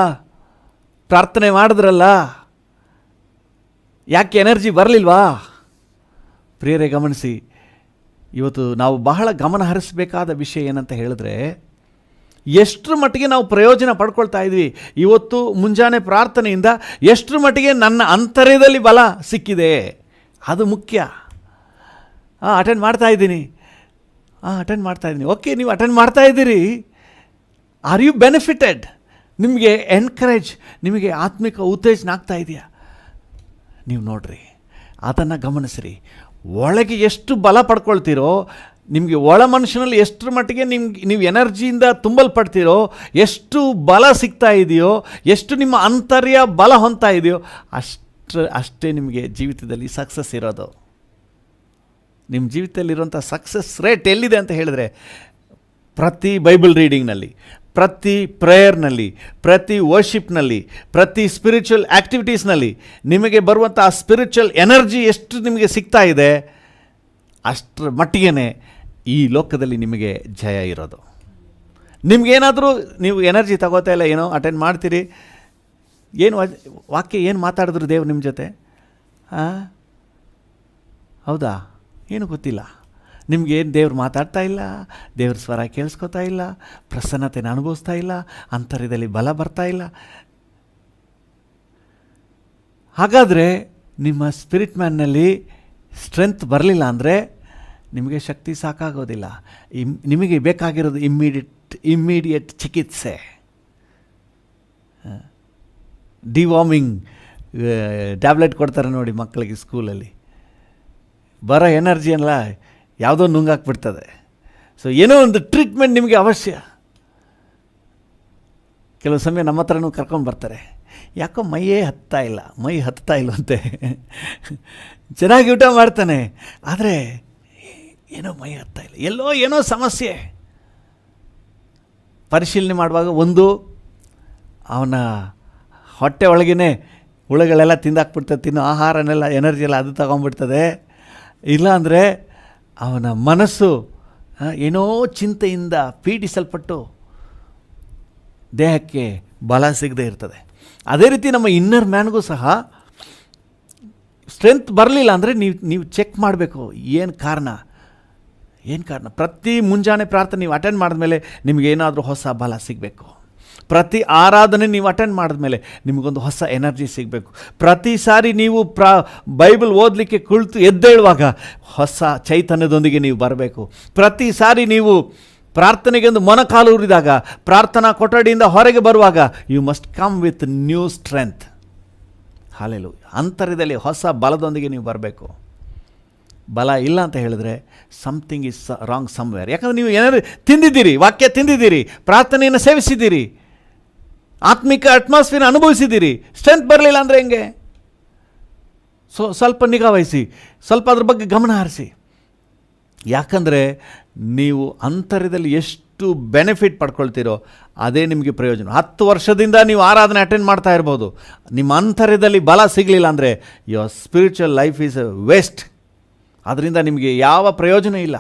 ಪ್ರಾರ್ಥನೆ ಮಾಡಿದ್ರಲ್ಲ, ಯಾಕೆ ಎನರ್ಜಿ ಬರಲಿಲ್ವಾ? ಪ್ರಿಯರೇ, ಗಮನಿಸಿ. ಇವತ್ತು ನಾವು ಬಹಳ ಗಮನ ಹರಿಸಬೇಕಾದ ವಿಷಯ ಏನಂತ ಹೇಳಿದ್ರೆ, ಎಷ್ಟರ ಮಟ್ಟಿಗೆ ನಾವು ಪ್ರಯೋಜನ ಪಡ್ಕೊಳ್ತಾ ಇದ್ವಿ. ಇವತ್ತು ಮುಂಜಾನೆ ಪ್ರಾರ್ಥನೆಯಿಂದ ಎಷ್ಟರ ಮಟ್ಟಿಗೆ ನನ್ನ ಅಂತರ್ಯದಲ್ಲಿ ಬಲ ಸಿಕ್ಕಿದೆ, ಅದು ಮುಖ್ಯ. ಅಟೆಂಡ್ ಮಾಡ್ತಾ ಇದ್ದೀನಿ. ಓಕೆ, ನೀವು ಅಟೆಂಡ್ ಮಾಡ್ತಾ ಇದ್ದೀರಿ. Are you benefited? ನಿಮಗೆ ಎನ್ಕರೇಜ್, ನಿಮಗೆ ಆತ್ಮಿಕ ಉತ್ತೇಜನ ಆಗ್ತಾ ಇದೆಯಾ? ನೀವು ನೋಡ್ರಿ, ಅದನ್ನು ಗಮನಿಸ್ರಿ. ಒಳಗೆ ಎಷ್ಟು ಬಲ ಪಡ್ಕೊಳ್ತೀರೋ, ನಿಮಗೆ ಒಳ ಮನುಷ್ಯನಲ್ಲಿ ಎಷ್ಟರ ಮಟ್ಟಿಗೆ ನೀವು ಎನರ್ಜಿಯಿಂದ ತುಂಬಲ್ಪಡ್ತೀರೋ, ಎಷ್ಟು ಬಲ ಸಿಗ್ತಾ ಇದೆಯೋ, ಎಷ್ಟು ನಿಮ್ಮ ಅಂತರ್ಯ ಬಲ ಹೊಂದ್ತಾ ಇದೆಯೋ, ಅಷ್ಟೇ ನಿಮಗೆ ಜೀವಿತದಲ್ಲಿ ಸಕ್ಸಸ್ ಇರೋದು. ನಿಮ್ಮ ಜೀವಿತದಲ್ಲಿರುವಂಥ ಸಕ್ಸಸ್ ರೇಟ್ ಎಲ್ಲಿದೆ ಅಂತ ಹೇಳಿದ್ರೆ, ಪ್ರತಿ ಬೈಬಲ್ ರೀಡಿಂಗ್ನಲ್ಲಿ, ಪ್ರತಿ ಪ್ರೇಯರ್ನಲ್ಲಿ, ಪ್ರತಿ ವರ್ಷಿಪ್ನಲ್ಲಿ, ಪ್ರತಿ ಸ್ಪಿರಿಚುವಲ್ ಆ್ಯಕ್ಟಿವಿಟೀಸ್ನಲ್ಲಿ ನಿಮಗೆ ಬರುವಂಥ ಆ ಸ್ಪಿರಿಚುವಲ್ ಎನರ್ಜಿ ಎಷ್ಟು ನಿಮಗೆ ಸಿಗ್ತಾ ಇದೆ, ಅಷ್ಟರ ಮಟ್ಟಿಗೆ ಈ ಲೋಕದಲ್ಲಿ ನಿಮಗೆ ಜಯ ಇರೋದು. ನಿಮಗೇನಾದರೂ ನೀವು ಎನರ್ಜಿ ತಗೋತಾ ಇಲ್ಲ, ಏನೋ ಅಟೆಂಡ್ ಮಾಡ್ತೀರಿ, ಏನು ವಾಕ್ಯ ಏನು ಮಾತಾಡಿದ್ರು ದೇವ್ರು ನಿಮ್ಮ ಜೊತೆ, ಹೌದಾ, ಏನು ಗೊತ್ತಿಲ್ಲ, ನಿಮಗೇನು ದೇವ್ರು ಮಾತಾಡ್ತಾ ಇಲ್ಲ, ದೇವ್ರ ಸ್ವರ ಕೇಳಿಸ್ಕೊತಾ ಇಲ್ಲ, ಪ್ರಸನ್ನತೆನ ಅನುಭವಿಸ್ತಾ ಇಲ್ಲ, ಅಂತರ್ಯದಲ್ಲಿ ಬಲ ಬರ್ತಾ ಇಲ್ಲ. ಹಾಗಾದರೆ ನಿಮ್ಮ ಸ್ಪಿರಿಟ್ ಮ್ಯಾನ್ನಲ್ಲಿ ಸ್ಟ್ರೆಂತ್ ಬರಲಿಲ್ಲ ಅಂದರೆ ನಿಮಗೆ ಶಕ್ತಿ ಸಾಕಾಗೋದಿಲ್ಲ. ನಿಮಗೆ ಬೇಕಾಗಿರೋದು ಇಮ್ಮಿಡಿಯೇಟ್ ಚಿಕಿತ್ಸೆ, ಡಿವಾರ್ಮಿಂಗ್ ಟ್ಯಾಬ್ಲೆಟ್ ಕೊಡ್ತಾರೆ ನೋಡಿ ಮಕ್ಕಳಿಗೆ ಸ್ಕೂಲಲ್ಲಿ, ಬರೋ ಎನರ್ಜಿ ಎಲ್ಲ ಯಾವುದೋ ನುಂಗಾಕ್ಬಿಡ್ತದೆ. ಸೊ ಏನೋ ಒಂದು ಟ್ರೀಟ್ಮೆಂಟ್ ನಿಮಗೆ ಅವಶ್ಯ. ಕೆಲವು ಸಮಯ ನಮ್ಮ ಹತ್ರನೂ ಕರ್ಕೊಂಡು ಬರ್ತಾರೆ, ಯಾಕೋ ಮೈಯೇ ಹತ್ತಾ ಇಲ್ಲವಂತೆ, ಚೆನ್ನಾಗಿ ಊಟ ಮಾಡ್ತಾನೆ, ಆದರೆ ಏನೋ ಮೈ ಹತ್ತಾ ಇಲ್ಲ, ಎಲ್ಲೋ ಏನೋ ಸಮಸ್ಯೆ. ಪರಿಶೀಲನೆ ಮಾಡುವಾಗ ಒಂದು ಅವನ ಹೊಟ್ಟೆ ಒಳಗೇ ಹುಳುಗಳೆಲ್ಲ ತಿಂದಾಕ್ಬಿಡ್ತದೆ, ತಿನ್ನೋ ಆಹಾರನೆಲ್ಲ ಎನರ್ಜಿ ಎಲ್ಲ ಅದು ತಗೊಂಡ್ಬಿಡ್ತದೆ. ಇಲ್ಲಾಂದರೆ ಅವನ ಮನಸ್ಸು ಏನೋ ಚಿಂತೆಯಿಂದ ಪೀಡಿಸಲ್ಪಟ್ಟು ದೇಹಕ್ಕೆ ಬಲ ಸಿಗದೆ ಇರ್ತದೆ. ಅದೇ ರೀತಿ ನಮ್ಮ ಇನ್ನರ್ ಮ್ಯಾನ್ಗೂ ಸಹ ಸ್ಟ್ರೆಂತ್ ಬರಲಿಲ್ಲ ಅಂದರೆ ನೀವು ಚೆಕ್ ಮಾಡಬೇಕು, ಏನು ಕಾರಣ. ಪ್ರತಿ ಮುಂಜಾನೆ ಪ್ರಾರ್ಥನೆ ನೀವು ಅಟೆಂಡ್ ಮಾಡಿದ್ಮೇಲೆ ನಿಮಗೇನಾದರೂ ಹೊಸ ಬಲ ಸಿಗಬೇಕು. ಪ್ರತಿ ಆರಾಧನೆ ನೀವು ಅಟೆಂಡ್ ಮಾಡಿದ್ಮೇಲೆ ನಿಮಗೊಂದು ಹೊಸ ಎನರ್ಜಿ ಸಿಗಬೇಕು. ಪ್ರತಿ ಸಾರಿ ನೀವು ಬೈಬಲ್ ಓದಲಿಕ್ಕೆ ಕುಳಿತು ಎದ್ದೇಳುವಾಗ ಹೊಸ ಚೈತನ್ಯದೊಂದಿಗೆ ನೀವು ಬರಬೇಕು. ಪ್ರತಿ ಸಾರಿ ನೀವು ಪ್ರಾರ್ಥನೆಗೆ ಒಂದು ಮೊಣಕಾಲು ಊರಿದಾಗ, ಪ್ರಾರ್ಥನಾ ಕೊಠಡಿಯಿಂದ ಹೊರಗೆ ಬರುವಾಗ you must come with new strength. Hallelujah. ಅಂತರ್ಯದಲ್ಲಿ ಹೊಸ ಬಲದೊಂದಿಗೆ ನೀವು ಬರಬೇಕು. ಬಲ ಇಲ್ಲ ಅಂತ ಹೇಳಿದ್ರೆ ಸಮಥಿಂಗ್ ಇಸ್ ರಾಂಗ್ ಸಮ್ವೇರ್. ಯಾಕಂದರೆ ನೀವು ಏನಾದ್ರು ತಿಂದಿದ್ದೀರಿ, ವಾಕ್ಯ ತಿಂದಿದ್ದೀರಿ, ಪ್ರಾರ್ಥನೆಯನ್ನು ಸೇವಿಸಿದ್ದೀರಿ, ಆತ್ಮಿಕ ಅಟ್ಮಾಸ್ಫಿಯರ್ ಅನುಭವಿಸಿದ್ದೀರಿ, ಸ್ಟ್ರೆಂತ್ ಬರಲಿಲ್ಲ ಅಂದರೆ ಹೆಂಗೆ? ಸ್ವಲ್ಪ ನಿಗಾ ವಹಿಸಿ, ಸ್ವಲ್ಪ ಅದ್ರ ಬಗ್ಗೆ ಗಮನ ಹರಿಸಿ. ಯಾಕಂದರೆ ನೀವು ಅಂತರ್ಯದಲ್ಲಿ ಎಷ್ಟು ಬೆನಿಫಿಟ್ ಪಡ್ಕೊಳ್ತೀರೋ ಅದೇ ನಿಮಗೆ ಪ್ರಯೋಜನ. 10 ವರ್ಷದಿಂದ ನೀವು ಆರಾಧನೆ ಅಟೆಂಡ್ ಮಾಡ್ತಾ ಇರ್ಬೋದು, ನಿಮ್ಮ ಅಂತರ್ಯದಲ್ಲಿ ಬಲ ಸಿಗಲಿಲ್ಲ ಅಂದರೆ your spiritual life is waste. ಅದರಿಂದ ನಿಮಗೆ ಯಾವ ಪ್ರಯೋಜನ ಇಲ್ಲ.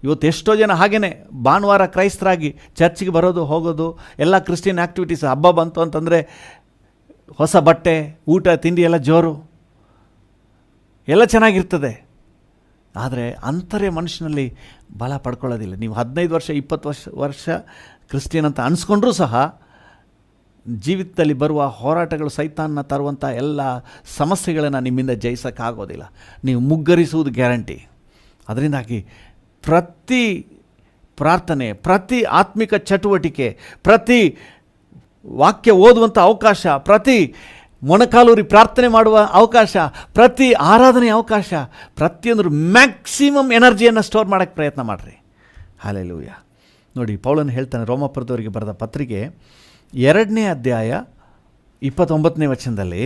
ಇವತ್ತು ಎಷ್ಟೋ ಜನ ಹಾಗೇ ಭಾನುವಾರ ಕ್ರೈಸ್ತರಾಗಿ ಚರ್ಚಿಗೆ ಬರೋದು ಹೋಗೋದು, ಎಲ್ಲ ಕ್ರಿಶ್ಚಿಯನ್ ಆ್ಯಕ್ಟಿವಿಟೀಸ್, ಹಬ್ಬ ಬಂತು ಅಂತಂದರೆ ಹೊಸ ಬಟ್ಟೆ, ಊಟ ತಿಂಡಿ ಎಲ್ಲ ಜೋರು, ಎಲ್ಲ ಚೆನ್ನಾಗಿರ್ತದೆ. ಆದರೆ ಅಂತರ್ಯ ಮನುಷ್ಯನಲ್ಲಿ ಬಲ ಪಡ್ಕೊಳ್ಳೋದಿಲ್ಲ. ನೀವು 15 ವರ್ಷ 20 ವರ್ಷ ಕ್ರಿಶ್ಚಿಯನ್ ಅಂತ ಅನಿಸ್ಕೊಂಡ್ರೂ ಸಹ ಜೀವಿತದಲ್ಲಿ ಬರುವ ಹೋರಾಟಗಳು, ಸೈತಾನ್ನ ತರುವಂಥ ಎಲ್ಲ ಸಮಸ್ಯೆಗಳನ್ನು ನಿಮ್ಮಿಂದ ಜಯಿಸೋಕ್ಕಾಗೋದಿಲ್ಲ. ನೀವು ಮುಗ್ಗರಿಸುವುದು ಗ್ಯಾರಂಟಿ. ಅದರಿಂದಾಗಿ ಪ್ರತಿ ಪ್ರಾರ್ಥನೆ, ಪ್ರತಿ ಆತ್ಮಿಕ ಚಟುವಟಿಕೆ, ಪ್ರತಿ ವಾಕ್ಯ ಓದುವಂಥ ಅವಕಾಶ, ಪ್ರತಿ ಮೊಣಕಾಲೂರಿ ಪ್ರಾರ್ಥನೆ ಮಾಡುವ ಅವಕಾಶ, ಪ್ರತಿ ಆರಾಧನೆಯ ಅವಕಾಶ, ಪ್ರತಿಯೊಂದು ಮ್ಯಾಕ್ಸಿಮಮ್ ಎನರ್ಜಿಯನ್ನು ಸ್ಟೋರ್ ಮಾಡೋಕ್ಕೆ ಪ್ರಯತ್ನ ಮಾಡಿರಿ. ಹಲ್ಲೆಲೂಯಾ. ನೋಡಿ, ಪೌಲನು ಹೇಳ್ತಾನೆ ರೋಮಾಪುರದವರಿಗೆ ಬರೆದ ಪತ್ರಿಕೆ 2ನೇ ಅಧ್ಯಾಯ 29ನೇ ವಚನದಲ್ಲಿ,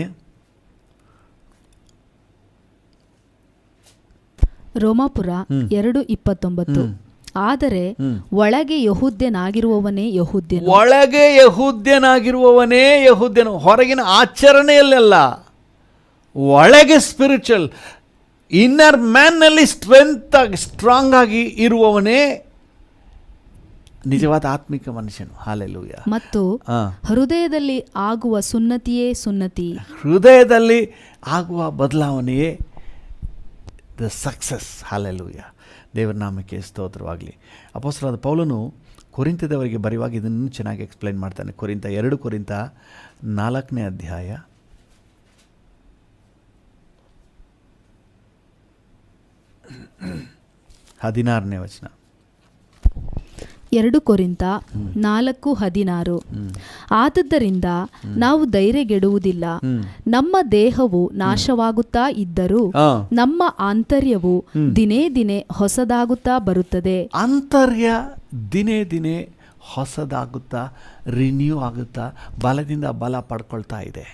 ರೋಮಾಪುರ 2:29, ಆದರೆ ಒಳಗೆ ಯಹೂದ್ಯನಾಗಿರುವವನೇ ಯಹೂದ್ಯನು. ಒಳಗೆ ಯಹೂದ್ಯನಾಗಿರುವವನೇ ಯಹೂದ್ಯನು. ಹೊರಗಿನ ಆಚರಣೆಯಲ್ಲೆಲ್ಲ, ಒಳಗೆ ಸ್ಪಿರಿಚುವಲ್ ಇನ್ನರ್ ಮ್ಯಾನ್ನಲ್ಲಿ ಸ್ಟ್ರಾಂಗ್ ಆಗಿ ಇರುವವನೇ ನಿಜವಾದ ಆತ್ಮಿಕ ಮನುಷ್ಯನು. ಹಲ್ಲೆಲೂಯಾ. ಮತ್ತು ಹೃದಯದಲ್ಲಿ ಆಗುವ ಸುನ್ನತಿಯೇ ಸುನ್ನತಿ. ಹೃದಯದಲ್ಲಿ ಆಗುವ ಬದಲಾವಣೆಯೇ ದ ಸಕ್ಸಸ್. ಹಲ್ಲೆಲೂಯಾ. ದೇವರ ನಾಮಕ್ಕೆ ಸ್ತೋತ್ರವಾಗಲಿ. ಅಪೊಸ್ತಲನಾದ ಪೌಲನು ಕೊರಿಂಥದವರಿಗೆ ಬರೆಯುವಾಗ ಇದನ್ನು ಚೆನ್ನಾಗಿ ಎಕ್ಸ್ಪ್ಲೈನ್ ಮಾಡ್ತಾನೆ. 2 ಕೊರಿಂಥ 4ನೇ ಅಧ್ಯಾಯ 16ನೇ ವಚನ. 2 ಕೊರಿಂಥ 4:16. ಆದುದರಿಂದ ನಾವು ಧೈರ್ಯಗೆಡುವುದಿಲ್ಲ. ನಮ್ಮ ದೇಹವು ನಾಶವಾಗುತ್ತಾ ಇದ್ದರೂ ನಮ್ಮ ಆಂತರ್ಯವು ದಿನೇ ದಿನೇ ಹೊಸದಾಗುತ್ತಾ ಬರುತ್ತದೆ. ಆಂತರ್ಯ ದಿನೇ ದಿನೇ ಹೊಸದಾಗುತ್ತಾ, ರಿನ್ಯೂ ಆಗುತ್ತಾ, ಬಲದಿಂದ ಬಲ ಪಡ್ಕೊಳ್ತಾ ಇದೆ.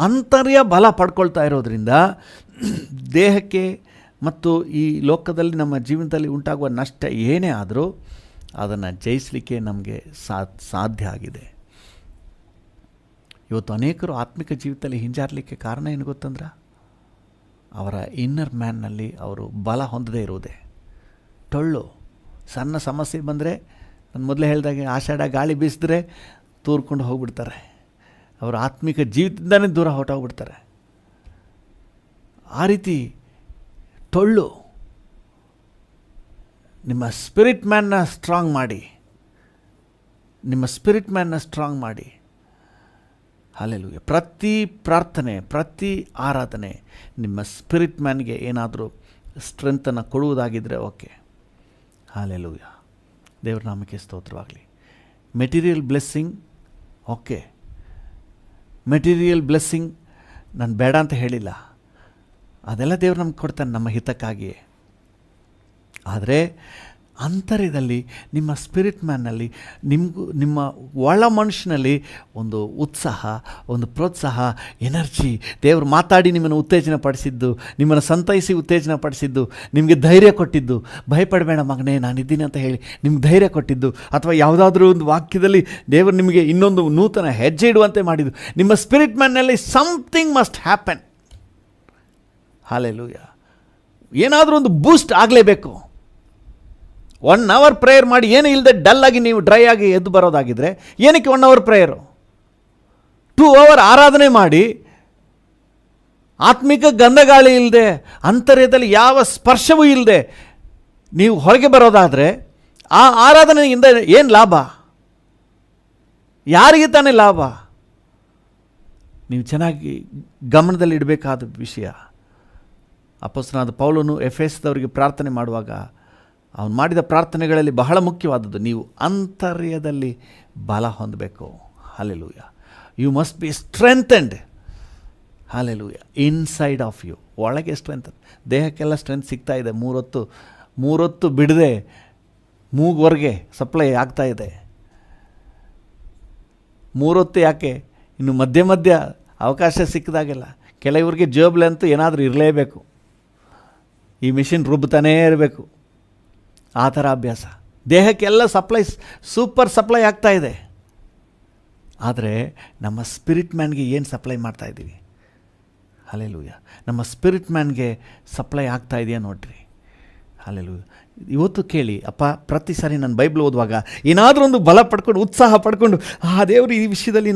ಆಂತರ್ಯ ಬಲ ಪಡ್ಕೊಳ್ತಾ ಇರೋದ್ರಿಂದ ದೇಹಕ್ಕೆ ಮತ್ತು ಈ ಲೋಕದಲ್ಲಿ ನಮ್ಮ ಜೀವನದಲ್ಲಿ ಉಂಟಾಗುವ ನಷ್ಟ ಏನೇ ಆದರೂ ಅದನ್ನು ಜಯಿಸಲಿಕ್ಕೆ ನಮಗೆ ಸಾಧ್ಯ ಆಗಿದೆ. ಇವತ್ತು ಅನೇಕರು ಆತ್ಮಿಕ ಜೀವಿತದಲ್ಲಿ ಹಿಂಜಾರಲಿಕ್ಕೆ ಕಾರಣ ಏನು ಗೊತ್ತಂದ್ರೆ, ಅವರ ಇನ್ನರ್ ಮ್ಯಾನ್ನಲ್ಲಿ ಅವರು ಬಲ ಹೊಂದದೇ ಇರುವುದೇ. ಟೊಳ್ಳು ಸಣ್ಣ ಸಮಸ್ಯೆ ಬಂದರೆ, ನಾನು ಮೊದಲೇ ಹೇಳಿದಾಗೆ ಆಷಾಢ ಗಾಳಿ ಬೀಸಿದ್ರೆ ತೂರ್ಕೊಂಡು ಹೋಗ್ಬಿಡ್ತಾರೆ. ಅವರು ಆತ್ಮಿಕ ಜೀವಿತದಿಂದನೇ ದೂರ ಹೊರಟೋಗ್ಬಿಡ್ತಾರೆ. ಆ ರೀತಿ ಟೊಳ್ಳು. ನಿಮ್ಮ ಸ್ಪಿರಿಟ್ ಮ್ಯಾನ್ನ ಸ್ಟ್ರಾಂಗ್ ಮಾಡಿ, ನಿಮ್ಮ ಸ್ಪಿರಿಟ್ ಮ್ಯಾನ್ನ ಸ್ಟ್ರಾಂಗ್ ಮಾಡಿ. ಹಲ್ಲೆಲೂಯಾ. ಪ್ರತಿ ಪ್ರಾರ್ಥನೆ, ಪ್ರತಿ ಆರಾಧನೆ ನಿಮ್ಮ ಸ್ಪಿರಿಟ್ ಮ್ಯಾನ್ಗೆ ಏನಾದರೂ ಸ್ಟ್ರೆಂತನ್ನು ಕೊಡುವುದಾಗಿದ್ದರೆ ಓಕೆ. ಹಲ್ಲೆಲೂಯಾ. ದೇವರ ನಾಮಕ್ಕೆ ಸ್ತೋತ್ರವಾಗಲಿ. Material blessing okay, material blessing ನಾನು ಬೇಡ ಅಂತ ಹೇಳಿಲ್ಲ, ಅದೆಲ್ಲ ದೇವರು ನಮ್ಗೆ ಕೊಡ್ತಾನೆ ನಮ್ಮ ಹಿತಕ್ಕಾಗಿಯೇ. ಆದರೆ ಅಂತರ್ಯದಲ್ಲಿ ನಿಮ್ಮ ಸ್ಪಿರಿಟ್ ಮ್ಯಾನ್ನಲ್ಲಿ ನಿಮ್ಮ ಒಳ ಮನುಷ್ಯನಲ್ಲಿ ಒಂದು ಉತ್ಸಾಹ, ಒಂದು ಪ್ರೋತ್ಸಾಹ, ಎನರ್ಜಿ, ದೇವರು ಮಾತಾಡಿ ನಿಮ್ಮನ್ನು ಉತ್ತೇಜನ ಪಡಿಸಿದ್ದು, ನಿಮ್ಮನ್ನು ಸಂತೈಸಿ ಉತ್ತೇಜನ ಪಡಿಸಿದ್ದು, ನಿಮಗೆ ಧೈರ್ಯ ಕೊಟ್ಟಿದ್ದು, ಭಯಪಡಬೇಡ ಮಗನೇ ನಾನಿದ್ದೀನಿ ಅಂತ ಹೇಳಿ ನಿಮ್ಗೆ ಧೈರ್ಯ ಕೊಟ್ಟಿದ್ದು, ಅಥವಾ ಯಾವುದಾದ್ರೂ ಒಂದು ವಾಕ್ಯದಲ್ಲಿ ದೇವರು ನಿಮಗೆ ಇನ್ನೊಂದು ನೂತನ ಹೆಜ್ಜೆ ಇಡುವಂತೆ ಮಾಡಿದ್ದು, ನಿಮ್ಮ ಸ್ಪಿರಿಟ್ ಮ್ಯಾನ್ನಲ್ಲಿ ಸಮಥಿಂಗ್ ಮಸ್ಟ್ ಹ್ಯಾಪನ್. ಹಲ್ಲೆಲೂಯಾ. ಏನಾದರೂ ಒಂದು ಬೂಸ್ಟ್ ಆಗಲೇಬೇಕು. 1 hour ಪ್ರೇಯರ್ ಮಾಡಿ ಏನೂ ಇಲ್ಲದೆ ಡಲ್ಲಾಗಿ ನೀವು ಡ್ರೈ ಆಗಿ ಎದ್ದು ಬರೋದಾಗಿದ್ದರೆ ಏನಕ್ಕೆ 1 hour ಪ್ರೇಯರು? 2 hour ಆರಾಧನೆ ಮಾಡಿ ಆತ್ಮಿಕ ಗಂಧಗಾಳಿ ಇಲ್ಲದೆ, ಅಂತರ್ಯದಲ್ಲಿ ಯಾವ ಸ್ಪರ್ಶವೂ ಇಲ್ಲದೆ ನೀವು ಹೊರಗೆ ಬರೋದಾದರೆ ಆ ಆರಾಧನೆಯಿಂದ ಏನು ಲಾಭ? ಯಾರಿಗೆ ತಾನೇ ಲಾಭ? ನೀವು ಚೆನ್ನಾಗಿ ಗಮನದಲ್ಲಿ ಇಡಬೇಕಾದ ವಿಷಯ. ಅಪೊಸ್ತಲನಾದ ಪೌಲನು ಎಫೆಸದವರಿಗೆ ಪ್ರಾರ್ಥನೆ ಮಾಡುವಾಗ ಅವನು ಮಾಡಿದ ಪ್ರಾರ್ಥನೆಗಳಲ್ಲಿ ಬಹಳ ಮುಖ್ಯವಾದದ್ದು, ನೀವು ಅಂತರ್ಯದಲ್ಲಿ ಬಲ ಹೊಂದಬೇಕು. Hallelujah. You must be strengthened. Hallelujah. Inside of you, ಒಳಗೆ ಸ್ಟ್ರೆಂತ್. ದೇಹಕ್ಕೆಲ್ಲ ಸ್ಟ್ರೆಂತ್ ಸಿಗ್ತಾ ಇದೆ. 3 ಹೊತ್ತು ಬಿಡದೆ ಮೂಗುವರೆಗೆ ಸಪ್ಲೈ ಆಗ್ತಾ ಇದೆ. 3 ಹೊತ್ತು ಯಾಕೆ, ಇನ್ನು ಮಧ್ಯ ಅವಕಾಶ ಸಿಕ್ಕಿದಾಗೆಲ್ಲ ಕೆಲವರಿಗೆ ಜೇಬಲ್ ಅಂತೂ ಏನಾದರೂ ಇರಲೇಬೇಕು. ಈ ಮಿಷಿನ್ ರುಬ್ತಾನೇ ಇರಬೇಕು. ಆ ಥರ ಅಭ್ಯಾಸ. ದೇಹಕ್ಕೆಲ್ಲ ಸೂಪರ್ ಸಪ್ಲೈ ಆಗ್ತಾ ಇದೆ. ಆದರೆ ನಮ್ಮ ಸ್ಪಿರಿಟ್ ಮ್ಯಾನ್ಗೆ ಏನು ಸಪ್ಲೈ ಮಾಡ್ತಾ ಇದ್ದೀವಿ? ಹಲ್ಲೆಲೂಯಾ. ನಮ್ಮ ಸ್ಪಿರಿಟ್ ಮ್ಯಾನ್ಗೆ ಸಪ್ಲೈ ಆಗ್ತಾ ಇದೆಯಾ ನೋಡ್ರಿ. ಹಲ್ಲೆಲೂಯಾ. ಇವತ್ತು ಕೇಳಿ, ಅಪ್ಪ, ಪ್ರತಿ ಸಾರಿ ನಾನು ಬೈಬಲ್ ಓದುವಾಗ ಏನಾದರೂ ಒಂದು ಬಲ ಪಡ್ಕೊಂಡು, ಉತ್ಸಾಹ ಪಡ್ಕೊಂಡು, ದೇವರು ಈ ವಿಷಯದಲ್ಲಿ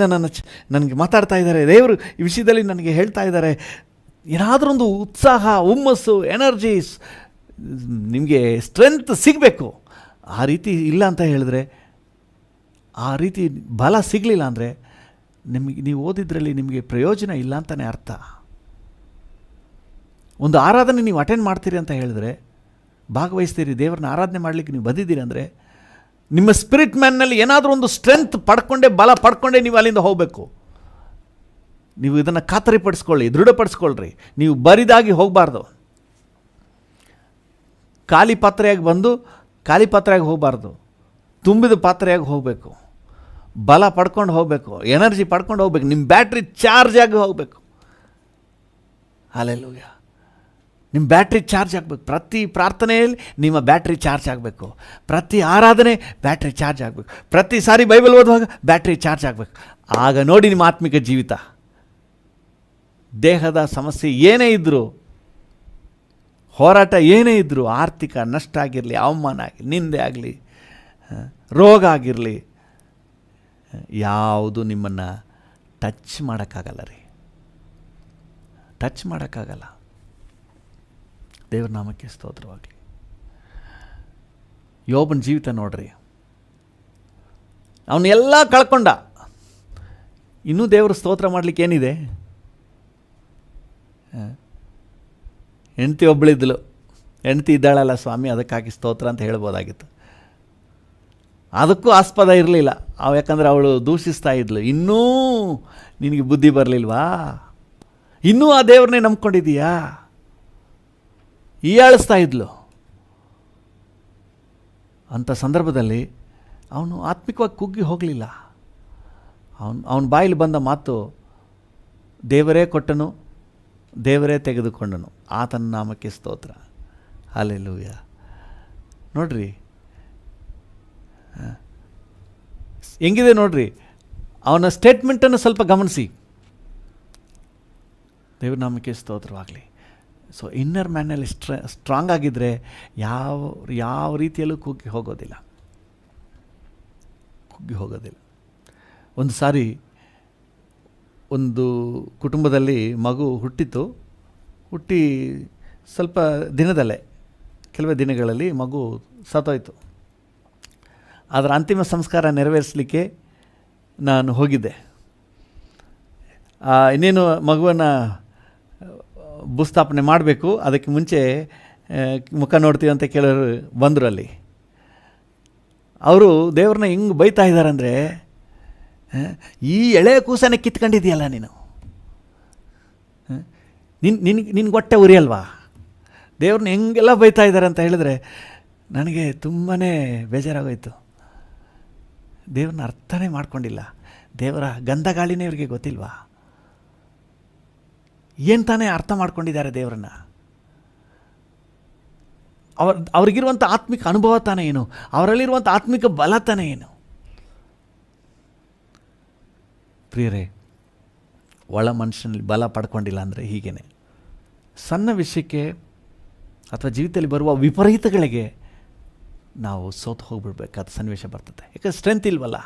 ನನಗೆ ಮಾತಾಡ್ತಾ ಇದ್ದಾರೆ, ದೇವರು ಈ ವಿಷಯದಲ್ಲಿ ನನಗೆ ಹೇಳ್ತಾ ಇದ್ದಾರೆ, ಏನಾದರೂ ಒಂದು ಉತ್ಸಾಹ, ಹುಮ್ಮಸ್ಸು, ಎನರ್ಜೀಸ್, ನಿಮಗೆ ಸ್ಟ್ರೆಂತ್ ಸಿಗಬೇಕು. ಆ ರೀತಿ ಇಲ್ಲ ಅಂತ ಹೇಳಿದ್ರೆ, ಆ ರೀತಿ ಬಲ ಸಿಗಲಿಲ್ಲ ಅಂದರೆ ನೀವು ಓದಿದ್ರಲ್ಲಿ ನಿಮಗೆ ಪ್ರಯೋಜನ ಇಲ್ಲ ಅಂತಲೇ ಅರ್ಥ. ಒಂದು ಆರಾಧನೆ ನೀವು ಅಟೆಂಡ್ ಮಾಡ್ತೀರಿ ಅಂತ ಹೇಳಿದ್ರೆ, ಭಾಗವಹಿಸ್ತೀರಿ, ದೇವರನ್ನ ಆರಾಧನೆ ಮಾಡಲಿಕ್ಕೆ ನೀವು ಬಂದಿದ್ದೀರಿ ಅಂದರೆ, ನಿಮ್ಮ ಸ್ಪಿರಿಟ್ ಮ್ಯಾನ್ನಲ್ಲಿ ಏನಾದರೂ ಒಂದು ಸ್ಟ್ರೆಂತ್ ಪಡ್ಕೊಂಡೆ, ಬಲ ಪಡ್ಕೊಂಡೆ ನೀವು ಅಲ್ಲಿಂದ ಹೋಗಬೇಕು. ನೀವು ಇದನ್ನು ಖಾತರಿಪಡಿಸ್ಕೊಳ್ಳಿ, ದೃಢಪಡಿಸ್ಕೊಳ್ರಿ. ನೀವು ಬರಿದಾಗಿ ಹೋಗಬಾರ್ದು. ಖಾಲಿ ಪಾತ್ರೆಯಾಗಿ ಬಂದು ಖಾಲಿ ಪಾತ್ರೆಯಾಗಿ ಹೋಗಬಾರ್ದು. ತುಂಬಿದ ಪಾತ್ರೆಯಾಗಿ ಹೋಗಬೇಕು. ಬಲ ಪಡ್ಕೊಂಡು ಹೋಗಬೇಕು, ಎನರ್ಜಿ ಪಡ್ಕೊಂಡು ಹೋಗ್ಬೇಕು, ನಿಮ್ಮ ಬ್ಯಾಟ್ರಿ ಚಾರ್ಜ್ ಆಗಿ ಹೋಗಬೇಕು. ಹಲ್ಲೆಲೂಯಾ. ನಿಮ್ಮ ಬ್ಯಾಟ್ರಿ ಚಾರ್ಜ್ ಆಗಬೇಕು. ಪ್ರತಿ ಪ್ರಾರ್ಥನೆಯಲ್ಲಿ ನಿಮ್ಮ ಬ್ಯಾಟ್ರಿ ಚಾರ್ಜ್ ಆಗಬೇಕು. ಪ್ರತಿ ಆರಾಧನೆ ಬ್ಯಾಟ್ರಿ ಚಾರ್ಜ್ ಆಗಬೇಕು. ಪ್ರತಿ ಸಾರಿ ಬೈಬಲ್ ಓದುವಾಗ ಬ್ಯಾಟ್ರಿ ಚಾರ್ಜ್ ಆಗಬೇಕು. ಆಗ ನೋಡಿ ನಿಮ್ಮ ಆತ್ಮಿಕ ಜೀವಿತ. ದೇಹದ ಸಮಸ್ಯೆ ಏನೇ ಇದ್ದರೂ, ಹೋರಾಟ ಏನೇ ಇದ್ದರೂ, ಆರ್ಥಿಕ ನಷ್ಟ ಆಗಿರಲಿ, ಅವಮಾನ ಆಗಲಿ, ನಿಂದೆ ಆಗಲಿ, ರೋಗ ಆಗಿರಲಿ, ಯಾವುದು ನಿಮ್ಮನ್ನು ಟಚ್ ಮಾಡೋಕ್ಕಾಗಲ್ಲ ರೀ. ಟಚ್ ಮಾಡೋಕ್ಕಾಗಲ್ಲ. ದೇವ್ರ ನಾಮಕ್ಕೆ ಸ್ತೋತ್ರವಾಗಲಿ. ಯೋಬನ ಜೀವಿತ ನೋಡ್ರಿ. ಅವನ್ನೆಲ್ಲ ಕಳ್ಕೊಂಡ. ಇನ್ನೂ ದೇವರು ಸ್ತೋತ್ರ ಮಾಡಲಿಕ್ಕೆ ಏನಿದೆ? ಹೆಂಡ್ತಿ ಒಬ್ಬಳಿದ್ಲು. ಹೆಂಡ್ತಿ ಇದ್ದಾಳಲ್ಲ ಸ್ವಾಮಿ, ಅದಕ್ಕಾಗಿ ಸ್ತೋತ್ರ ಅಂತ ಹೇಳ್ಬೋದಾಗಿತ್ತು. ಅದಕ್ಕೂ ಆಸ್ಪದ ಇರಲಿಲ್ಲ. ಯಾಕಂದರೆ ಅವಳು ದೂಷಿಸ್ತಾ ಇದ್ಲು. ಇನ್ನೂ ನಿನಗೆ ಬುದ್ಧಿ ಬರಲಿಲ್ವಾ? ಇನ್ನೂ ಆ ದೇವ್ರನ್ನೇ ನಂಬ್ಕೊಂಡಿದ್ದೀಯಾ? ಹೀಯಾಳಿಸ್ತಾ ಇದ್ಲು. ಅಂಥ ಸಂದರ್ಭದಲ್ಲಿ ಅವನು ಆತ್ಮಿಕವಾಗಿ ಕುಗ್ಗಿ ಹೋಗಲಿಲ್ಲ. ಅವನ ಬಾಯಲ್ಲಿ ಬಂದ ಮಾತು, ದೇವರೇ ಕೊಟ್ಟನು, ದೇವರೇ ತೆಗೆದುಕೊಂಡನು, ಆತನ ನಾಮಕ್ಕೆ ಸ್ತೋತ್ರ. ಹಲ್ಲೆಲೂಯ. ನೋಡ್ರಿ ಹೆಂಗಿದೆ ನೋಡ್ರಿ, ಅವನ ಸ್ಟೇಟ್ಮೆಂಟನ್ನು ಸ್ವಲ್ಪ ಗಮನಿಸಿ. ದೇವ್ರ ನಾಮಕ್ಕೆ ಸ್ತೋತ್ರವಾಗಲಿ. ಸೊ ಇನ್ನರ್ ಮ್ಯಾನಲ್ಲಿ ಸ್ಟ್ರಾಂಗ್ ಆಗಿದ್ದರೆ ಯಾವ ರೀತಿಯಲ್ಲೂ ಕುಗ್ಗಿ ಹೋಗೋದಿಲ್ಲ. ಒಂದು ಸಾರಿ ಒಂದು ಕುಟುಂಬದಲ್ಲಿ ಮಗು ಹುಟ್ಟಿ ಸ್ವಲ್ಪ ದಿನದಲ್ಲೇ, ಕೆಲವೇ ದಿನಗಳಲ್ಲಿ ಮಗು ಸತ್ತೋಯ್ತು. ಅದರ ಅಂತಿಮ ಸಂಸ್ಕಾರ ನೆರವೇರಿಸಲಿಕ್ಕೆ ನಾನು ಹೋಗಿದ್ದೆ. ಇನ್ನೇನು ಮಗುವನ್ನು ಭೂಸ್ಥಾಪನೆ ಮಾಡಬೇಕು, ಅದಕ್ಕೆ ಮುಂಚೆ ಮುಖ ನೋಡ್ತೀವಿ ಅಂತ ಕೆಲವರು ಬಂದರು. ಅಲ್ಲಿ ಅವರು ದೇವ್ರನ್ನ ಹೆಂಗೆ ಬೈತಾ ಇದ್ದಾರೆ ಅಂದರೆ, ಈ ಎಳೆ ಕೂಸನೆ ಕಿತ್ಕೊಂಡಿದೆಯಲ್ಲ ನೀನು, ನಿನ್ಗೆ ಹೊಟ್ಟೆ ಉರಿಯಲ್ವಾ? ದೇವ್ರನ್ನ ಹೆಂಗೆಲ್ಲ ಬೈತಾ ಇದ್ದಾರೆ ಅಂತ ಹೇಳಿದ್ರೆ ನನಗೆ ತುಂಬಾ ಬೇಜಾರಾಗೋಯ್ತು. ದೇವ್ರನ್ನ ಅರ್ಥನೇ ಮಾಡ್ಕೊಂಡಿಲ್ಲ. ದೇವರ ಗಂಧಗಾಳಿನೇ ಇವ್ರಿಗೆ ಗೊತ್ತಿಲ್ವಾ? ಏನು ತಾನೇ ಅರ್ಥ ಮಾಡ್ಕೊಂಡಿದ್ದಾರೆ ದೇವರನ್ನ? ಅವ್ರಿಗಿರುವಂಥ ಆತ್ಮಿಕ ಅನುಭವ ತಾನೇ ಏನು? ಅವರಲ್ಲಿರುವಂಥ ಆತ್ಮಿಕ ಬಲ ತಾನೇ ಏನು? ಪ್ರಿಯರೇ, ಒಳ ಮನುಷ್ಯನಲ್ಲಿ ಬಲ ಪಡ್ಕೊಂಡಿಲ್ಲ ಅಂದರೆ ಹೀಗೇನೆ ಸಣ್ಣ ವಿಷಯಕ್ಕೆ ಅಥವಾ ಜೀವಿತದಲ್ಲಿ ಬರುವ ವಿಪರೀತಗಳಿಗೆ ನಾವು ಸೋತು ಹೋಗಿಬಿಡ್ಬೇಕಾದ ಸನ್ನಿವೇಶ ಬರ್ತದೆ. ಯಾಕಂದರೆ ಸ್ಟ್ರೆಂತ್ ಇಲ್ವಲ್ಲ,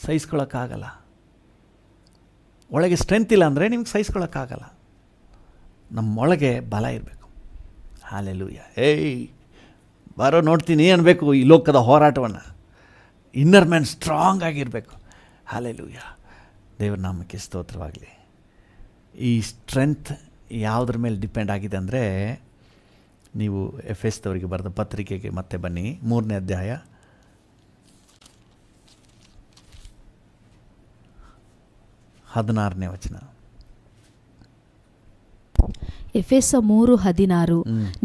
ಸಹಿಸ್ಕೊಳ್ಳೋಕ್ಕಾಗಲ್ಲ. ಒಳಗೆ ಸ್ಟ್ರೆಂತ್ ಇಲ್ಲ ಅಂದರೆ ನಿಮ್ಗೆ ಸಹಿಸ್ಕೊಳ್ಳೋಕ್ಕಾಗಲ್ಲ. ನಮ್ಮೊಳಗೆ ಬಲ ಇರಬೇಕು. ಹಲ್ಲೆಲೂಯಾ. ಬಾರೋ ನೋಡ್ತೀನಿ ಅನ್ಬೇಕು ಈ ಲೋಕದ ಹೋರಾಟವನ್ನು. ಇನ್ನರ್ ಮ್ಯಾನ್ ಸ್ಟ್ರಾಂಗ್ ಆಗಿರಬೇಕು. ಹಲ್ಲೆಲೂಯಾ. ದೇವರ ನಾಮಕ್ಕೆ ಸ್ತೋತ್ರವಾಗಲಿ. ಈ ಸ್ಟ್ರೆಂತ್ ಯಾವುದ್ರ ಮೇಲೆ ಡಿಪೆಂಡ್ ಆಗಿದೆ ಅಂದರೆ, ನೀವು ಎಫೆಸದವರಿಗೆ ಬರೆದ ಪತ್ರಿಕೆಗೆ ಮತ್ತೆ ಬನ್ನಿ, 3ನೇ ಅಧ್ಯಾಯ 16ನೇ ವಚನ. ಎಫೆಸ 3:16,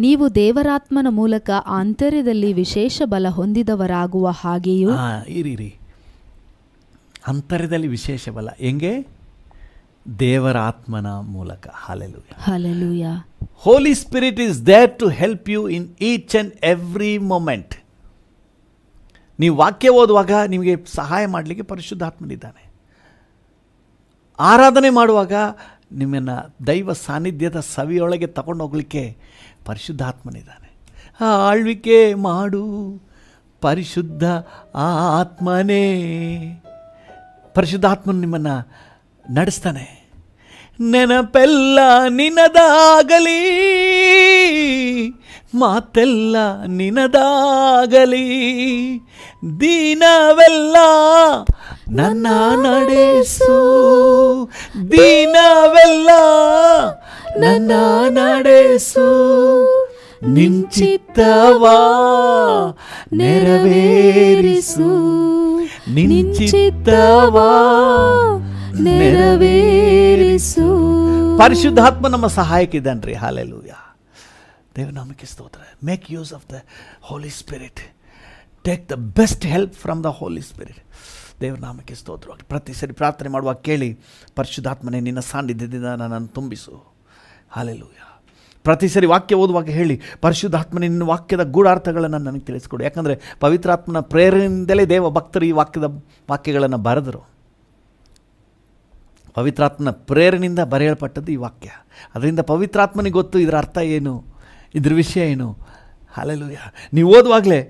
ನೀವು ದೇವರಾತ್ಮನ ಮೂಲಕ ಆಂತರ್ಯದಲ್ಲಿ ವಿಶೇಷ ಬಲ ಹೊಂದಿದವರಾಗುವ ಹಾಗೆಯೂ. ಇರಿ, ಅಂತರ್ಯದಲ್ಲಿ ವಿಶೇಷ ಬಲ ಹೆಂಗೆ? ದೇವರ ಆತ್ಮನ ಮೂಲಕ. Hallelujah. Hallelujah. Holy spirit is there to help you in each and every moment. ನೀವು ವಾಕ್ಯ ಓದುವಾಗ ನಿಮಗೆ ಸಹಾಯ ಮಾಡಲಿಕ್ಕೆ ಪರಿಶುದ್ಧಾತ್ಮನಿದ್ದಾನೆ. ಆರಾಧನೆ ಮಾಡುವಾಗ ನಿಮ್ಮನ್ನು ದೈವ ಸಾನ್ನಿಧ್ಯದ ಸವಿಯೊಳಗೆ ತಗೊಂಡು ಹೋಗಲಿಕ್ಕೆ ಪರಿಶುದ್ಧಾತ್ಮನಿದ್ದಾನೆ. ಆಳ್ವಿಕೆ ಮಾಡು ಪರಿಶುದ್ಧ ಆತ್ಮನೇ. ಪರಿಶುದ್ಧಾತ್ಮನು ನಿಮ್ಮನ್ನು ನಡೆಸ್ತಾನೆ. ನೆನಪೆಲ್ಲ ನಿನದಾಗಲಿ, ಮಾತೆಲ್ಲ ನಿನದಾಗಲಿ, ದಿನವೆಲ್ಲ ನನ್ನ ನಡೆಸು, ದಿನವೆಲ್ಲ ನನ್ನ ನಡೆಸು, ನಿಂಚಿತ್ತವಾ ನೆರವೇರಿಸು, ನಿಂಚಿತ್ತವಾ ನೆರವೇರಿಸು. ಪರಿಶುದ್ಧಾತ್ಮ ನಮ್ಮ ಸಹಾಯಕ್ಕಿದ್ದಾನ್ರಿ. ಹಲ್ಲೆಲೂಯಾ. ದೇವನಾಮಕ್ಕೆ ಸ್ತೋತ್ರ. Make use of the Holi Spirit. Take the best help from the Holi Spirit. ದೇವನಾಮಕ್ಕೆ ಸ್ತೋತ್ರವಾಗಿ ಪ್ರತಿ ಸರಿ ಪ್ರಾರ್ಥನೆ ಮಾಡುವಾಗ ಕೇಳಿ, ಪರಿಶುದ್ಧಾತ್ಮನೇ ನಿನ್ನ ಸಾನ್ನಿಧ್ಯದಿಂದ ನನ್ನನ್ನು ತುಂಬಿಸು. ಹಲ್ಲೆಲೂಯಾ. ಪ್ರತಿ ಸರಿ ವಾಕ್ಯ ಓದುವಾಗ ಹೇಳಿ, ಪರಿಶುದ್ಧಾತ್ಮನೇ ನಿನ್ನ ವಾಕ್ಯದ ಗೂಢಾರ್ಥಗಳನ್ನು ನನಗೆ ತಿಳಿಸ್ಕೊಡು. ಯಾಕಂದರೆ ಪವಿತ್ರಾತ್ಮನ ಪ್ರೇರಣೆಯಿಂದಲೇ ದೇವ ಭಕ್ತರು ಈ ವಾಕ್ಯಗಳನ್ನು ಬರೆದರು. ಪವಿತ್ರಾತ್ಮನ ಪ್ರೇರಣೆಯಿಂದ ಬರೆಯಲ್ಪಟ್ಟದ್ದು ಈ ವಾಕ್ಯ. ಅದರಿಂದ ಪವಿತ್ರಾತ್ಮನಿಗೆ ಗೊತ್ತು ಇದರ ಅರ್ಥ ಏನು, ಇದ್ರ ವಿಷಯ ಏನು. ಹಲ್ಲೆಲೂಯಾ. ನೀವು ಓದುವಾಗಲೇ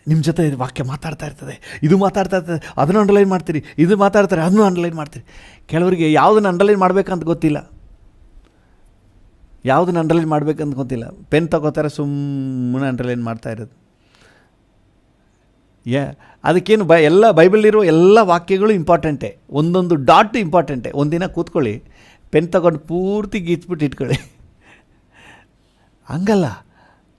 ನಿಮ್ಮ ಜೊತೆ ಇದು ವಾಕ್ಯ ಮಾತಾಡ್ತಾ ಇರ್ತದೆ, ಇದು ಮಾತಾಡ್ತಾ ಇರ್ತದೆ, ಅದನ್ನು ಅಂಡರ್ಲೈನ್ ಮಾಡ್ತೀರಿ, ಇದು ಮಾತಾಡ್ತಾರೆ, ಅದನ್ನು ಅಂಡರ್ಲೈನ್ ಮಾಡ್ತೀರಿ. ಕೆಲವರಿಗೆ ಯಾವುದನ್ನು ಅಂಡರ್ಲೈನ್ ಮಾಡಬೇಕಂತ ಗೊತ್ತಿಲ್ಲ, ಯಾವುದನ್ನು ಅಂಡರ್ಲೈನ್ ಮಾಡಬೇಕಂತ ಗೊತ್ತಿಲ್ಲ. ಪೆನ್ ತಗೋತಾರೆ, ಸುಮ್ಮನೆ ಅಂಡರ್ಲೈನ್ ಮಾಡ್ತಾ ಇರೋದು. ಅದಕ್ಕೇನು ಎಲ್ಲ ಬೈಬಲಿರೋ ಎಲ್ಲ ವಾಕ್ಯಗಳು ಇಂಪಾರ್ಟೆಂಟೇ, ಒಂದೊಂದು ಡಾಟ್ ಇಂಪಾರ್ಟೆಂಟೇ. ಒಂದಿನ ಕೂತ್ಕೊಳ್ಳಿ, ಪೆನ್ ತಗೊಂಡು ಪೂರ್ತಿ ಗೀಚ್ಬಿಟ್ಟು ಇಟ್ಕೊಳ್ಳಿ. ಹಂಗಲ್ಲ,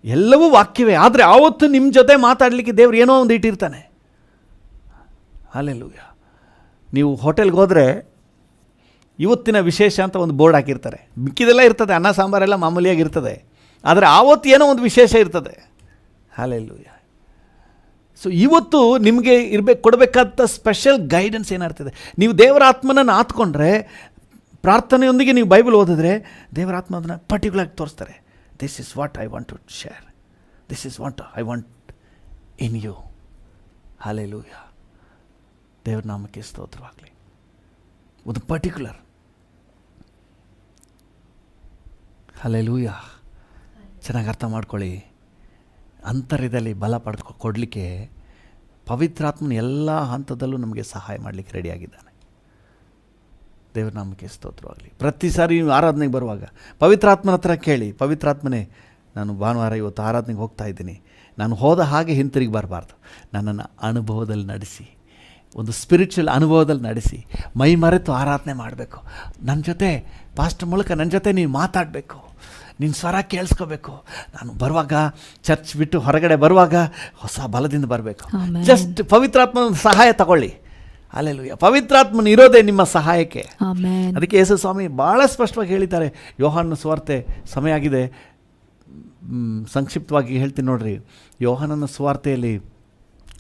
ಎಲ್ಲವೂ ವಾಕ್ಯವೇ. ಆದರೆ ಆವತ್ತು ನಿಮ್ಮ ಜೊತೆ ಮಾತಾಡಲಿಕ್ಕೆ ದೇವ್ರು ಏನೋ ಒಂದು ಇಟ್ಟಿರ್ತಾನೆ. ಹಲ್ಲೆಲೂಯಾ. ನೀವು ಹೋಟೆಲ್ಗೆ ಹೋದರೆ ಇವತ್ತಿನ ವಿಶೇಷ ಅಂತ ಒಂದು ಬೋರ್ಡ್ ಹಾಕಿರ್ತಾರೆ. ಮಿಕ್ಕಿದೆಲ್ಲ ಇರ್ತದೆ, ಅನ್ನ ಸಾಂಬಾರೆಲ್ಲ ಮಾಮೂಲಿಯಾಗಿರ್ತದೆ. ಆದರೆ ಆವತ್ತು ಏನೋ ಒಂದು ವಿಶೇಷ ಇರ್ತದೆ. ಹಲ್ಲೆಲೂಯಾ. ಸೊ ಇವತ್ತು ನಿಮಗೆ ಕೊಡಬೇಕಾದ ಸ್ಪೆಷಲ್ ಗೈಡೆನ್ಸ್ ಏನಾಗ್ತದೆ. ನೀವು ದೇವರ ಆತ್ಮನನ್ನು ಆತ್ಕೊಂಡ್ರೆ ಪ್ರಾರ್ಥನೆಯೊಂದಿಗೆ ನೀವು ಬೈಬಲ್ ಓದಿದ್ರೆ ದೇವರಾತ್ಮ ಅದನ್ನು ಪರ್ಟಿಕ್ಯುಲರ್ ಆಗಿ ತೋರಿಸ್ತಾರೆ. This is what I want to share, this is what I want in you. Hallelujah. ದೇವರ ನಾಮಕ್ಕೆ ಸ್ತೋತ್ರವಾಗಲಿ. ಒಂದು ಪರ್ಟಿಕ್ಯುಲರ್. ಹಲ್ಲೆಲೂಯಾ. ಚೆನ್ನಾಗಿ ಅರ್ಥ ಮಾಡ್ಕೊಳ್ಳಿ. ಅಂತರ್ಯದಲ್ಲಿ ಬಲ ಕೊಡಲಿಕ್ಕೆ ಪವಿತ್ರಾತ್ಮನ ಎಲ್ಲ ಹಂತದಲ್ಲೂ ನಮಗೆ ಸಹಾಯ ಮಾಡಲಿಕ್ಕೆ ರೆಡಿಯಾಗಿದ್ದಾನೆ. ದೇವ್ರ ನಾಮಕ್ಕೆ ಸ್ತೋತ್ರವಾಗಲಿ. ಪ್ರತಿ ಸಾರಿ ನೀವು ಆರಾಧನೆಗೆ ಬರುವಾಗ ಪವಿತ್ರಾತ್ಮನ ಹತ್ರ ಕೇಳಿ, ಪವಿತ್ರಾತ್ಮನೇ ನಾನು ಭಾನುವಾರ ಇವತ್ತು ಆರಾಧನೆಗೆ ಹೋಗ್ತಾ ಇದ್ದೀನಿ, ನಾನು ಹೋದ ಹಾಗೆ ಹಿಂತಿರುಗಿ ಬರಬಾರ್ದು, ನನ್ನನ್ನು ಅನುಭವದಲ್ಲಿ ನಡೆಸಿ, ಒಂದು ಸ್ಪಿರಿಚುವಲ್ ಅನುಭವದಲ್ಲಿ ನಡೆಸಿ, ಮೈ ಮರೆತು ಆರಾಧನೆ ಮಾಡಬೇಕು. ನನ್ನ ಜೊತೆ ಪಾಸ್ಟರ್ ಮೂಲಕ ನನ್ನ ಜೊತೆ ನೀನು ಮಾತಾಡಬೇಕು, ನಿನ್ನ ಸ್ವರ ಕೇಳಿಸ್ಕೋಬೇಕು. ನಾನು ಬರುವಾಗ ಚರ್ಚ್ ಬಿಟ್ಟು ಹೊರಗಡೆ ಬರುವಾಗ ಹೊಸ ಬಲದಿಂದ ಬರಬೇಕು. ಜಸ್ಟ್ ಪವಿತ್ರಾತ್ಮನ ಸಹಾಯ ತಗೊಳ್ಳಿ. ಹಲ್ಲೆಲೂಯಾ. ಪವಿತ್ರಾತ್ಮನ ಇರೋದೇ ನಿಮ್ಮ ಸಹಾಯಕ್ಕೆ. ಅದಕ್ಕೆ ಯೇಸು ಸ್ವಾಮಿ ಭಾಳ ಸ್ಪಷ್ಟವಾಗಿ ಹೇಳಿದ್ದಾರೆ. ಯೋಹಾನನ ಸುವಾರ್ತೆ, ಸಮಯ ಆಗಿದೆ, ಸಂಕ್ಷಿಪ್ತವಾಗಿ ಹೇಳ್ತೀನಿ ನೋಡ್ರಿ. ಯೋಹಾನನ ಸುವಾರ್ತೆಯಲ್ಲಿ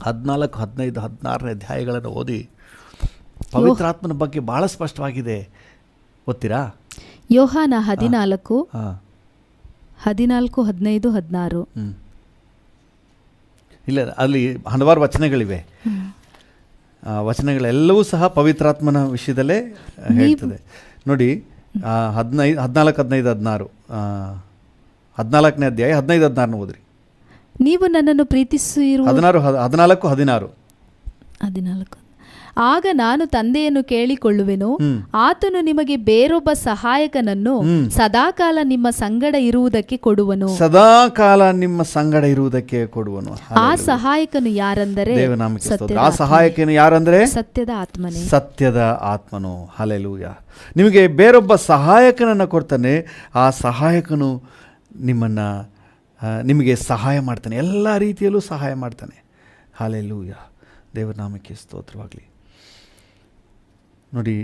14, 15, 16 ಅಧ್ಯಾಯಗಳನ್ನು ಓದಿ ಪವಿತ್ರಾತ್ಮನ ಬಗ್ಗೆ ಭಾಳ ಸ್ಪಷ್ಟವಾಗಿದೆ. ಓದ್ತೀರಾ? ಯೋಹಾನ 14, 15, 16. ಇಲ್ಲ, ಅಲ್ಲಿ ಹಲವಾರು ವಚನಗಳಿವೆ. ವಚನಗಳೆಲ್ಲವೂ ಸಹ ಪವಿತ್ರಾತ್ಮನ ವಿಷಯದಲ್ಲೇ ಹೇಳ್ತದೆ ನೋಡಿ. 14, 15, 16, 14ನೇ ಅಧ್ಯಾಯ 15, 16 ಓದ್ರಿ. ನೀವು ನನ್ನನ್ನು ಪ್ರೀತಿಸಿರುವ 14, 16. ಆಗ ನಾನು ತಂದೆಯನ್ನು ಕೇಳಿಕೊಳ್ಳುವೆನು, ಆತನು ನಿಮಗೆ ಬೇರೊಬ್ಬ ಸಹಾಯಕನನ್ನು ಸದಾಕಾಲ ನಿಮ್ಮ ಸಂಗಡ ಇರುವುದಕ್ಕೆ ಕೊಡುವನು. ಸದಾಕಾಲ ನಿಮ್ಮ ಸಂಗಡ ಇರುವುದಕ್ಕೆ ಕೊಡುವನು. ಆ ಸಹಾಯಕನು ಯಾರಂದರೆ, ಆ ಸಹಾಯಕನು ಯಾರಂದ್ರೆ ಸತ್ಯದ ಆತ್ಮನೇ. ಸತ್ಯದ ಆತ್ಮನು. ಹಲ್ಲೆಲೂಯಾ. ನಿಮಗೆ ಬೇರೊಬ್ಬ ಸಹಾಯಕನನ್ನು ಕೊಡ್ತಾನೆ. ಆ ಸಹಾಯಕನು ನಿಮಗೆ ಸಹಾಯ ಮಾಡ್ತಾನೆ, ಎಲ್ಲ ರೀತಿಯಲ್ಲೂ ಸಹಾಯ ಮಾಡ್ತಾನೆ. ಹಲ್ಲೆಲೂಯಾ. ದೇವರ ನಾಮಕ್ಕೆ ಸ್ತೋತ್ರವಾಗಲಿ. ನೋಡಿ,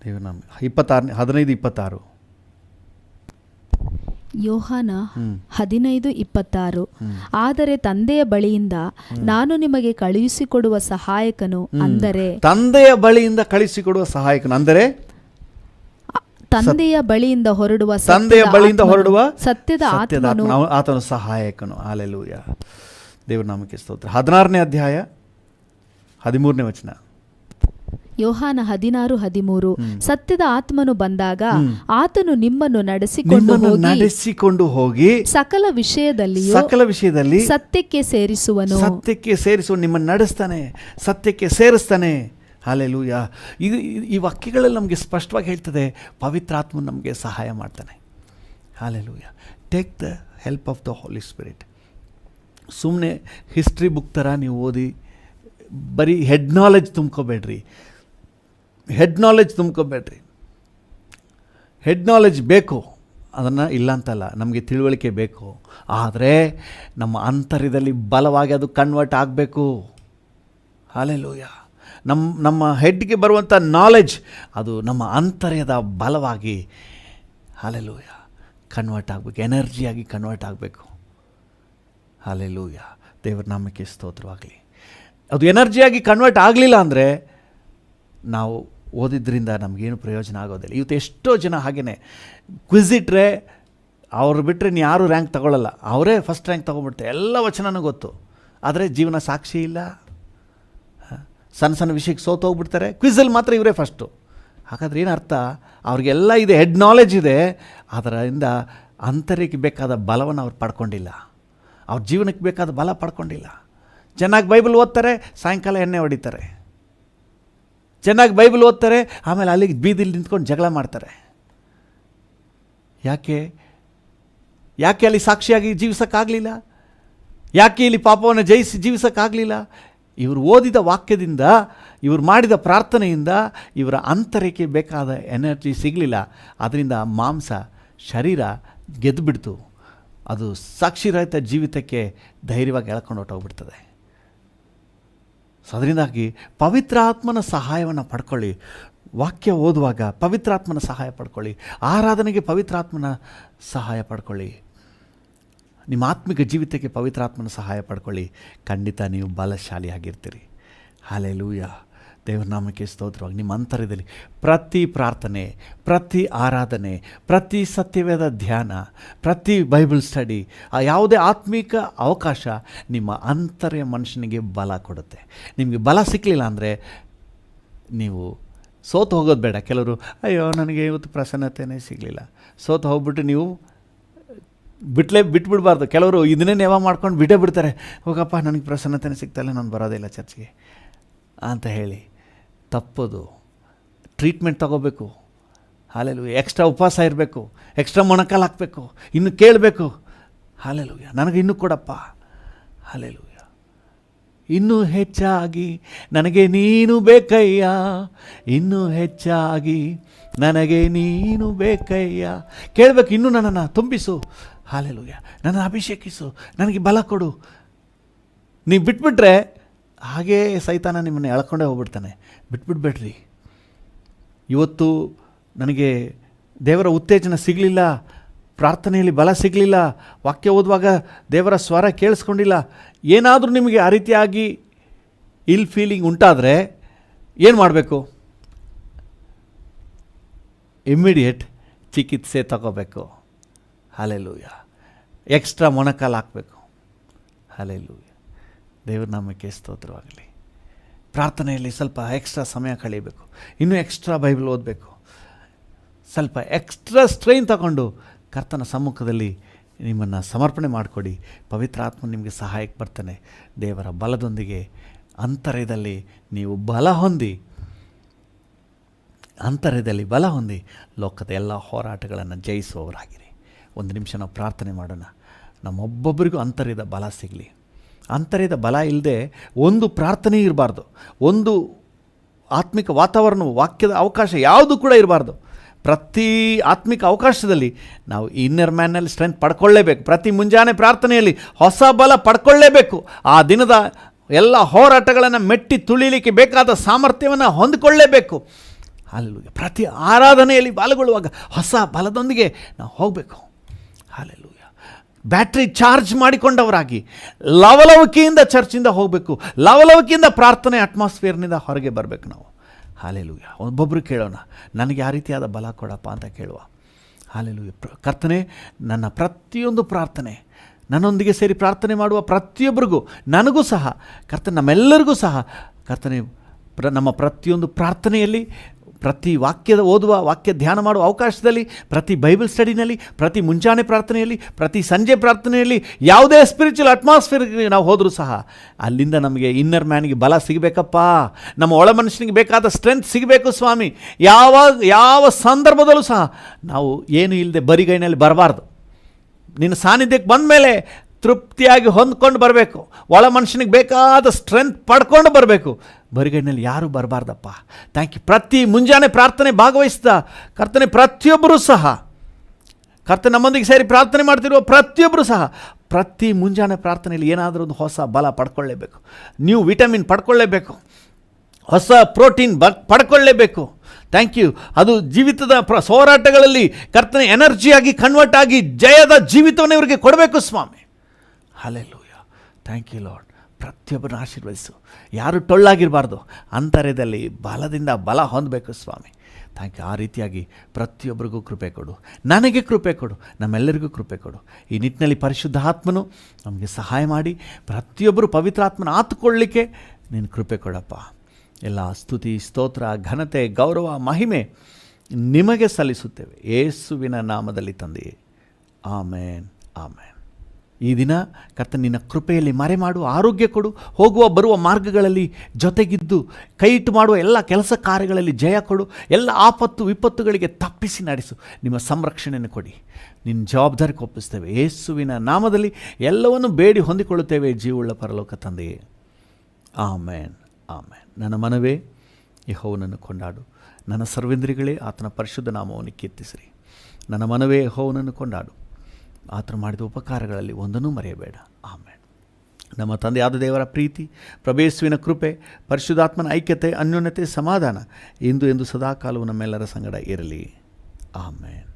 ದೇವರ ನಾಮ 26, 15, 26. ಯೋಹಾನ 15, 26. ಆದರೆ ತಂದೆಯ ಬಳಿಯಿಂದ ನಾನು ನಿಮಗೆ ಕಳುಹಿಸಿಕೊಡುವ ಸಹಾಯಕನು, ಅಂದರೆ ತಂದೆಯ ಬಳಿಯಿಂದ ಕಳುಹಿಸಿಕೊಡುವ ಸಹಾಯಕನು ಅಂದರೆ ತಂದೆಯ ಬಳಿಯಿಂದ ಹೊರಡುವ ಸತ್ಯದ ಆತ್ಮನು, ಆತನು ಸಹಾಯಕನು. ಹಲ್ಲೆಲೂಯಾ. ದೇವರ ನಾಮಕ್ಕೆ ಸ್ತೋತ್ರ. 16ನೇ ಅಧ್ಯಾಯ 13ನೇ ವಚನ. ಯೋಹಾನ 16, 13. ಸತ್ಯದ ಆತ್ಮನು ಬಂದಾಗ ಆತನು ನಿಮ್ಮನ್ನು ನಡೆಸಿಕೊಂಡು ಹೋಗಿ ಸಕಲ ವಿಷಯದಲ್ಲಿ ಸತ್ಯಕ್ಕೆ ಸೇರಿಸುವ ನಿಮ್ಮನ್ನು ನಡೆಸ್ತಾನೆ, ಸತ್ಯಕ್ಕೆ ಸೇರಿಸ್ತಾನೆ. ಹಲ್ಲೆಲೂಯಾ. ಈ ವಾಕ್ಯಗಳಲ್ಲಿ ನಮಗೆ ಸ್ಪಷ್ಟವಾಗಿ ಹೇಳ್ತದೆ, ಪವಿತ್ರಾತ್ಮ ನಮಗೆ ಸಹಾಯ ಮಾಡ್ತಾನೆ. Hallelujah. Take the help of the Holi spirit. ಸುಮ್ಮನೆ ಹಿಸ್ಟ್ರಿ ಬುಕ್ ಥರ ನೀವು ಓದಿ ಬರೀ ಹೆಡ್ ನಾಲೆಜ್ ತುಂಬ್ಕೋಬೇಡ್ರಿ. ಹೆಡ್ ನಾಲೆಜ್ ಬೇಕು, ಅದನ್ನು ಇಲ್ಲ ಅಂತಲ್ಲ, ನಮಗೆ ತಿಳುವಳಿಕೆ ಬೇಕು. ಆದರೆ ನಮ್ಮ ಅಂತರ್ಯದಲ್ಲಿ ಬಲವಾಗಿ ಅದು ಕನ್ವರ್ಟ್ ಆಗಬೇಕು. ಹಲ್ಲೆಲೂಯಾ. ನಮ್ಮ ಹೆಡ್ಗೆ ಬರುವಂಥ ನಾಲೆಜ್ ಅದು ನಮ್ಮ ಅಂತರ್ಯದ ಬಲವಾಗಿ, ಹಲ್ಲೆಲೂಯಾ, ಕನ್ವರ್ಟ್ ಆಗಬೇಕು, ಎನರ್ಜಿಯಾಗಿ ಕನ್ವರ್ಟ್ ಆಗಬೇಕು. ಹಲ್ಲೆಲೂಯಾ. ದೇವರ ನಾಮಕ್ಕೆ ಸ್ತೋತ್ರವಾಗಲಿ. ಅದು ಎನರ್ಜಿಯಾಗಿ ಕನ್ವರ್ಟ್ ಆಗಲಿಲ್ಲ ಅಂದರೆ ನಾವು ಓದಿದ್ರಿಂದ ನಮಗೇನು ಪ್ರಯೋಜನ ಆಗೋದಿಲ್ಲ. ಇವತ್ತು ಎಷ್ಟೋ ಜನ ಹಾಗೆಯೇ ಕ್ವಿಝ್ ಇಟ್ಟರೆ ಅವ್ರು ಬಿಟ್ಟರೆ ಯಾರೂ ರ್ಯಾಂಕ್ ತಗೊಳ್ಳಲ್ಲ, ಅವರೇ ಫಸ್ಟ್ ರ್ಯಾಂಕ್ ತೊಗೊಂಡ್ಬಿಡ್ತಾರೆ, ಎಲ್ಲ ವಚನನೂ ಗೊತ್ತು, ಆದರೆ ಜೀವನ ಸಾಕ್ಷಿ ಇಲ್ಲ. ಸಣ್ಣ ಸಣ್ಣ ವಿಷಯಕ್ಕೆ ಸೋತೋಗ್ಬಿಡ್ತಾರೆ, ಕ್ವಿಝಲ್ಲಿ ಮಾತ್ರ ಇವರೇ ಫಸ್ಟು. ಹಾಗಾದ್ರೆ ಏನು ಅರ್ಥ? ಅವ್ರಿಗೆಲ್ಲ ಇದೆ, ಹೆಡ್ ನಾಲೆಜ್ ಇದೆ, ಅದರಿಂದ ಅಂತರ್ಯಕ್ಕೆ ಬೇಕಾದ ಬಲವನ್ನು ಅವ್ರು ಪಡ್ಕೊಂಡಿಲ್ಲ, ಅವ್ರ ಜೀವನಕ್ಕೆ ಬೇಕಾದ ಬಲ ಪಡ್ಕೊಂಡಿಲ್ಲ. ಚೆನ್ನಾಗಿ ಬೈಬಲ್ ಓದ್ತಾರೆ, ಸಾಯಂಕಾಲ ಎಣ್ಣೆ ಹೊಡಿತಾರೆ. ಚೆನ್ನಾಗಿ ಬೈಬಲ್ ಓದ್ತಾರೆ, ಆಮೇಲೆ ಅಲ್ಲಿಗೆ ಬೀದಿಲಿ ನಿಂತ್ಕೊಂಡು ಜಗಳ ಮಾಡ್ತಾರೆ. ಯಾಕೆ ಅಲ್ಲಿ ಸಾಕ್ಷಿಯಾಗಿ ಜೀವಿಸೋಕ್ಕಾಗಲಿಲ್ಲ? ಯಾಕೆ ಇಲ್ಲಿ ಪಾಪವನ್ನು ಜಯಿಸಿ ಜೀವಿಸೋಕ್ಕಾಗಲಿಲ್ಲ? ಇವರು ಓದಿದ ವಾಕ್ಯದಿಂದ, ಇವರು ಮಾಡಿದ ಪ್ರಾರ್ಥನೆಯಿಂದ ಇವರ ಅಂತರ್ಯಕ್ಕೆ ಬೇಕಾದ ಎನರ್ಜಿ ಸಿಗಲಿಲ್ಲ. ಅದರಿಂದ ಮಾಂಸ ಶರೀರ ಗೆದ್ದುಬಿಡ್ತು. ಅದು ಸಾಕ್ಷಿರಹಿತ ಜೀವಿತಕ್ಕೆ ಧೈರ್ಯವಾಗಿ ಎಳ್ಕೊಂಡು ಹೊರಟೋಗ್ಬಿಡ್ತದೆ. ಸೊ ಅದರಿಂದಾಗಿ ಪವಿತ್ರಾತ್ಮನ ಸಹಾಯವನ್ನು ಪಡ್ಕೊಳ್ಳಿ. ವಾಕ್ಯ ಓದುವಾಗ ಪವಿತ್ರಾತ್ಮನ ಸಹಾಯ ಪಡ್ಕೊಳ್ಳಿ. ಆರಾಧನೆಗೆ ಪವಿತ್ರಾತ್ಮನ ಸಹಾಯ ಪಡ್ಕೊಳ್ಳಿ. ನಿಮ್ಮ ಆತ್ಮಿಕ ಜೀವಿತಕ್ಕೆ ಪವಿತ್ರಾತ್ಮನ ಸಹಾಯ ಪಡ್ಕೊಳ್ಳಿ. ಖಂಡಿತ ನೀವು ಬಲಶಾಲಿಯಾಗಿರ್ತೀರಿ. ಹಲ್ಲೆಲೂಯಾ. ದೇವರ ನಾಮಕ್ಕೆ ಸ್ತೋತ್ರವಾಗಿ ನಿಮ್ಮ ಅಂತರ್ಯದಲ್ಲಿ ಪ್ರತಿ ಪ್ರಾರ್ಥನೆ, ಪ್ರತಿ ಆರಾಧನೆ, ಪ್ರತಿ ಸತ್ಯವೇದ ಧ್ಯಾನ, ಪ್ರತಿ ಬೈಬಲ್ ಸ್ಟಡಿ, ಯಾವುದೇ ಆತ್ಮಿಕ ಅವಕಾಶ ನಿಮ್ಮ ಅಂತರ್ಯ ಮನುಷ್ಯನಿಗೆ ಬಲ ಕೊಡುತ್ತೆ. ನಿಮಗೆ ಬಲ ಸಿಕ್ಕಲಿಲ್ಲ ಅಂದರೆ ನೀವು ಸೋತು ಹೋಗೋದು ಬೇಡ. ಕೆಲವರು ಅಯ್ಯೋ ನನಗೆ ಇವತ್ತು ಪ್ರಸನ್ನತೆಯೇ ಸಿಗಲಿಲ್ಲ, ಸೋತು ಹೋಗ್ಬಿಟ್ಟು ನೀವು ಬಿಟ್ಬಿಡ್ಬಾರ್ದು. ಕೆಲವರು ಇದನ್ನೇ ನೇವ ಮಾಡ್ಕೊಂಡು ಬಿಟ್ಟೇ ಹೋಗಪ್ಪ ನನಗೆ ಪ್ರಸನ್ನತೆಯೇ ಸಿಗ್ತಾಯಿಲ್ಲ, ನಾನು ಬರೋದಿಲ್ಲ ಚರ್ಚ್ಗೆ ಅಂತ ಹೇಳಿ. ತಪ್ಪದು. ಟ್ರೀಟ್ಮೆಂಟ್ ತಗೋಬೇಕು. ಹಲ್ಲೆಲೂಯಾ. ಎಕ್ಸ್ಟ್ರಾ ಉಪವಾಸ ಇರಬೇಕು, ಎಕ್ಸ್ಟ್ರಾ ಮೊಣಕಾಲು ಹಾಕಬೇಕು, ಇನ್ನು ಕೇಳಬೇಕು. ಹಲ್ಲೆಲೂಯಾ, ನನಗೆ ಇನ್ನೂ ಕೊಡಪ್ಪ. ಹಲ್ಲೆಲೂಯಾ. ಇನ್ನೂ ಹೆಚ್ಚಾಗಿ ನನಗೆ ನೀನು ಬೇಕಯ್ಯ, ಇನ್ನೂ ಹೆಚ್ಚಾಗಿ ನನಗೆ ನೀನು ಬೇಕಯ್ಯ. ಕೇಳಬೇಕು, ಇನ್ನೂ ನನ್ನನ್ನು ತುಂಬಿಸು. ಹಲ್ಲೆಲೂಯಾ. ನನ್ನನ್ನು ಅಭಿಷೇಕಿಸು, ನನಗೆ ಬಲ ಕೊಡು. ನೀವು ಬಿಟ್ಬಿಟ್ರೆ ಹಾಗೇ ಸೈತಾನ ನಿಮ್ಮನ್ನು ಎಳ್ಕೊಂಡೇ ಹೋಗ್ಬಿಡ್ತಾನೆ. ಬಿಟ್ಬಿಡ್ಬೇಡ್ರಿ. ಇವತ್ತು ನನಗೆ ದೇವರ ಉತ್ತೇಜನ ಸಿಗಲಿಲ್ಲ, ಪ್ರಾರ್ಥನೆಯಲ್ಲಿ ಬಲ ಸಿಗಲಿಲ್ಲ, ವಾಕ್ಯ ಓದುವಾಗ ದೇವರ ಸ್ವರ ಕೇಳಿಸ್ಕೊಂಡಿಲ್ಲ, ಏನಾದರೂ ನಿಮಗೆ ಆ ರೀತಿಯಾಗಿ ಇಲ್ ಫೀಲಿಂಗ್ ಉಂಟಾದರೆ ಏನು ಮಾಡಬೇಕು? ಇಮ್ಮಿಡಿಯೇಟ್ ಚಿಕಿತ್ಸೆ ತಗೋಬೇಕು. ಹಲ್ಲೆಲೂಯಾ. ಎಕ್ಸ್ಟ್ರಾ ಮೊಣಕಾಲು ಹಾಕಬೇಕು. ಹಲ್ಲೆಲೂಯಾ. ದೇವ್ರ ನಾಮಕ್ಕೆ ಸ್ತೋತ್ರವಾಗಲಿ. ಪ್ರಾರ್ಥನೆಯಲ್ಲಿ ಸ್ವಲ್ಪ ಎಕ್ಸ್ಟ್ರಾ ಸಮಯ ಕಳೀಬೇಕು, ಇನ್ನೂ ಎಕ್ಸ್ಟ್ರಾ ಬೈಬಲ್ ಓದಬೇಕು, ಸ್ವಲ್ಪ ಎಕ್ಸ್ಟ್ರಾ ಸ್ಟ್ರೈನ್ ತಗೊಂಡು ಕರ್ತನ ಸಮ್ಮುಖದಲ್ಲಿ ನಿಮ್ಮನ್ನು ಸಮರ್ಪಣೆ ಮಾಡಿಕೊಡಿ. ಪವಿತ್ರ ಆತ್ಮ ನಿಮಗೆ ಸಹಾಯಕ್ಕೆ ಬರ್ತಾನೆ. ದೇವರ ಬಲದೊಂದಿಗೆ ಅಂತರ್ಯದಲ್ಲಿ ನೀವು ಬಲ ಹೊಂದಿ, ಅಂತರ್ಯದಲ್ಲಿ ಬಲ ಹೊಂದಿ ಲೋಕದ ಎಲ್ಲ ಹೋರಾಟಗಳನ್ನು ಜಯಿಸುವವರಾಗಿರಿ. ಒಂದು ನಿಮಿಷ ನಾವು ಪ್ರಾರ್ಥನೆ ಮಾಡೋಣ. ನಮ್ಮೊಬ್ಬೊಬ್ಬರಿಗೂ ಅಂತರ್ಯದ ಬಲ ಸಿಗಲಿ. ಅಂತರ್ಯದ ಬಲ ಇಲ್ಲದೆ ಒಂದು ಪ್ರಾರ್ಥನೆ ಇರಬಾರ್ದು, ಒಂದು ಆತ್ಮಿಕ ವಾತಾವರಣ, ವಾಕ್ಯದ ಅವಕಾಶ ಯಾವುದು ಕೂಡ ಇರಬಾರ್ದು. ಪ್ರತಿ ಆತ್ಮಿಕ ಅವಕಾಶದಲ್ಲಿ ನಾವು ಇನ್ನರ್ ಮ್ಯಾನಲ್ಲಿ ಸ್ಟ್ರೆಂತ್ ಪಡ್ಕೊಳ್ಳೇಬೇಕು. ಪ್ರತಿ ಮುಂಜಾನೆ ಪ್ರಾರ್ಥನೆಯಲ್ಲಿ ಹೊಸ ಬಲ ಪಡ್ಕೊಳ್ಳೇಬೇಕು. ಆ ದಿನದ ಎಲ್ಲ ಹೋರಾಟಗಳನ್ನು ಮೆಟ್ಟಿ ತುಳಿಲಿಕ್ಕೆ ಬೇಕಾದ ಸಾಮರ್ಥ್ಯವನ್ನು ಹೊಂದಿಕೊಳ್ಳೇಬೇಕು. ಹಲ್ಲೆಲೂಯಾ. ಪ್ರತಿ ಆರಾಧನೆಯಲ್ಲಿ ಪಾಲ್ಗೊಳ್ಳುವಾಗ ಹೊಸ ಬಲದೊಂದಿಗೆ ನಾವು ಹೋಗಬೇಕು. ಹಲ್ಲೆಲೂಯಾ. ಬ್ಯಾಟ್ರಿ ಚಾರ್ಜ್ ಮಾಡಿಕೊಂಡವರಾಗಿ ಲವಲವಿಕೆಯಿಂದ ಚರ್ಚಿಂದ ಹೋಗಬೇಕು. ಲವಲವಿಕೆಯಿಂದ ಪ್ರಾರ್ಥನೆ ಅಟ್ಮಾಸ್ಫಿಯರ್ನಿಂದ ಹೊರಗೆ ಬರಬೇಕು ನಾವು. ಹಲ್ಲೆಲೂಯಾ. ಒಬ್ಬೊಬ್ಬರು ಕೇಳೋಣ, ನನಗೆ ಯಾವ ರೀತಿಯಾದ ಬಲ ಕೊಡಪ್ಪ ಅಂತ ಕೇಳುವ. ಹಲ್ಲೆಲೂಯಾ. ಕರ್ತನೇ, ನನ್ನ ಪ್ರತಿಯೊಂದು ಪ್ರಾರ್ಥನೆ, ನನ್ನೊಂದಿಗೆ ಸೇರಿ ಪ್ರಾರ್ಥನೆ ಮಾಡುವ ಪ್ರತಿಯೊಬ್ಬರಿಗೂ, ನನಗೂ ಸಹ ಕರ್ತನೆ, ನಮ್ಮೆಲ್ಲರಿಗೂ ಸಹ ಕರ್ತನೆ, ನಮ್ಮ ಪ್ರತಿಯೊಂದು ಪ್ರಾರ್ಥನೆಯಲ್ಲಿ, ಪ್ರತಿ ವಾಕ್ಯದ ಓದುವ, ವಾಕ್ಯ ಧ್ಯಾನ ಮಾಡುವ ಅವಕಾಶದಲ್ಲಿ, ಪ್ರತಿ ಬೈಬಲ್ ಸ್ಟಡಿನಲ್ಲಿ, ಪ್ರತಿ ಮುಂಜಾನೆ ಪ್ರಾರ್ಥನೆಯಲ್ಲಿ, ಪ್ರತಿ ಸಂಜೆ ಪ್ರಾರ್ಥನೆಯಲ್ಲಿ, ಯಾವುದೇ ಸ್ಪಿರಿಚುವಲ್ ಅಟ್ಮಾಸ್ಫಿಯರ್ಗೆ ನಾವು ಹೋದರೂ ಸಹ ಅಲ್ಲಿಂದ ನಮಗೆ ಇನ್ನರ್ ಮ್ಯಾನಿಗೆ ಬಲ ಸಿಗಬೇಕಪ್ಪ. ನಮ್ಮ ಒಳ ಮನುಷ್ಯನಿಗೆ ಬೇಕಾದ ಸ್ಟ್ರೆಂತ್ ಸಿಗಬೇಕು ಸ್ವಾಮಿ. ಯಾವ ಸಂದರ್ಭದಲ್ಲೂ ಸಹ ನಾವು ಏನು ಇಲ್ಲದೆ ಬರಿಗೈನಲ್ಲಿ ಬರಬಾರ್ದು. ನಿನ್ನ ಸಾನ್ನಿಧ್ಯಕ್ಕೆ ಬಂದ ಮೇಲೆ ತೃಪ್ತಿಯಾಗಿ ಹೊಂದ್ಕೊಂಡು ಬರಬೇಕು. ಒಳ ಮನುಷ್ಯನಿಗೆ ಬೇಕಾದ ಸ್ಟ್ರೆಂತ್ ಪಡ್ಕೊಂಡು ಬರಬೇಕು. ಬರಿಗೈನಲ್ಲಿ ಯಾರೂ ಬರಬಾರ್ದಪ್ಪ. Thank you. ಪ್ರತಿ ಮುಂಜಾನೆ ಪ್ರಾರ್ಥನೆ ಭಾಗವಹಿಸಿದ ಕರ್ತನೆ ಪ್ರತಿಯೊಬ್ಬರೂ ಸಹ, ಕರ್ತನೆ ನಮ್ಮೊಂದಿಗೆ ಸೇರಿ ಪ್ರಾರ್ಥನೆ ಮಾಡ್ತಿರುವ ಪ್ರತಿಯೊಬ್ಬರೂ ಸಹ ಪ್ರತಿ ಮುಂಜಾನೆ ಪ್ರಾರ್ಥನೆಯಲ್ಲಿ ಏನಾದರೂ ಒಂದು ಹೊಸ ಬಲ ಪಡ್ಕೊಳ್ಳೇಬೇಕು. ನ್ಯೂ ವಿಟಮಿನ್ ಪಡ್ಕೊಳ್ಳೇಬೇಕು, ಹೊಸ ಪ್ರೋಟೀನ್ ಪಡ್ಕೊಳ್ಳೇಬೇಕು. Thank you. ಅದು ಜೀವಿತದ ಹೋರಾಟಗಳಲ್ಲಿ ಕರ್ತನೆ ಎನರ್ಜಿಯಾಗಿ ಕನ್ವರ್ಟ್ ಆಗಿ ಜಯದ ಜೀವಿತವನ್ನು ಇವರಿಗೆ ಕೊಡಬೇಕು ಸ್ವಾಮಿ. ಹಲ್ಲೆಲೂಯಾ. Thank you lord. ಪ್ರತಿಯೊಬ್ಬರನ್ನು ಆಶೀರ್ವದಿಸು. ಯಾರು ಟೊಳ್ಳಾಗಿರಬಾರ್ದು, ಅಂತರ್ಯದಲ್ಲಿ ಬಲದಿಂದ ಬಲ ಹೊಂದಬೇಕು ಸ್ವಾಮಿ. Thank you. ಆ ರೀತಿಯಾಗಿ ಪ್ರತಿಯೊಬ್ಬರಿಗೂ ಕೃಪೆ ಕೊಡು, ನನಗೆ ಕೃಪೆ ಕೊಡು, ನಮ್ಮೆಲ್ಲರಿಗೂ ಕೃಪೆ ಕೊಡು. ಈ ನಿಟ್ಟಿನಲ್ಲಿ ಪರಿಶುದ್ಧ ಆತ್ಮನು ನಮಗೆ ಸಹಾಯ ಮಾಡಿ ಪ್ರತಿಯೊಬ್ಬರು ಪವಿತ್ರಾತ್ಮನ ಆತುಕೊಳ್ಳಲಿಕ್ಕೆ ನೀನು ಕೃಪೆ ಕೊಡಪ್ಪ. ಎಲ್ಲ ಸ್ತುತಿ, ಸ್ತೋತ್ರ, ಘನತೆ, ಗೌರವ, ಮಹಿಮೆ ನಿಮಗೆ ಸಲ್ಲಿಸುತ್ತೇವೆ ಯೇಸುವಿನ ನಾಮದಲ್ಲಿ ತಂದೆಯೇ. ಆಮೇನ್, ಆಮೇನ್. ಈ ದಿನ ಕರ್ತನೆ ನಿನ್ನ ಕೃಪೆಯಲ್ಲಿ ಮರೆ ಮಾಡು, ಆರೋಗ್ಯ ಕೊಡು, ಹೋಗುವ ಬರುವ ಮಾರ್ಗಗಳಲ್ಲಿ ಜೊತೆಗಿದ್ದು ಕೈ ಇಟ್ಟು ಮಾಡುವ ಎಲ್ಲ ಕೆಲಸ ಕಾರ್ಯಗಳಲ್ಲಿ ಜಯ ಕೊಡು, ಎಲ್ಲ ಆಪತ್ತು ವಿಪತ್ತುಗಳಿಗೆ ತಪ್ಪಿಸಿ ನಡೆಸು. ನಿಮ್ಮ ಸಂರಕ್ಷಣೆಯನ್ನು ಕೊಡಿ. ನಿನ್ನ ಜವಾಬ್ದಾರಿ ಒಪ್ಪಿಸ್ತೇವೆ ಯೇಸುವಿನ ನಾಮದಲ್ಲಿ ಎಲ್ಲವನ್ನು ಬೇಡಿ ಹೊಂದಿಕೊಳ್ಳುತ್ತೇವೆ ಜೀವವುಳ್ಳ ಪರಲೋಕ ತಂದೆಯೇ. ಆಮೇನ್, ಆಮೇನ್. ನನ್ನ ಮನವೇ ಯೆಹೋವನನ್ನು ಕೊಂಡಾಡು, ನನ್ನ ಸರ್ವೇಂದ್ರಿಗಳೇ ಆತನ ಪರಿಶುದ್ಧ ನಾಮವನ್ನು ಕೀರ್ತಿಸಿರಿ. ನನ್ನ ಮನವೇ ಯೆಹೋವನನ್ನು ಕೊಂಡಾಡು, ಆತನು ಮಾಡಿದ ಉಪಕಾರಗಳಲ್ಲಿ ಒಂದನ್ನೂ ಮರೆಯಬೇಡ. ಆಮೇನ್. ನಮ್ಮ ತಂದೆಯಾದ ದೇವರ ಪ್ರೀತಿ, ಪ್ರಭೇಸುವಿನ ಕೃಪೆ, ಪರಿಶುದ್ಧಾತ್ಮನ ಐಕ್ಯತೆ, ಅನ್ಯೋನ್ಯತೆ, ಸಮಾಧಾನ ಇಂದು ಎಂದು ಸದಾಕಾಲವು ನಮ್ಮೆಲ್ಲರ ಸಂಗಡ ಇರಲಿ. ಆಮೇನ್.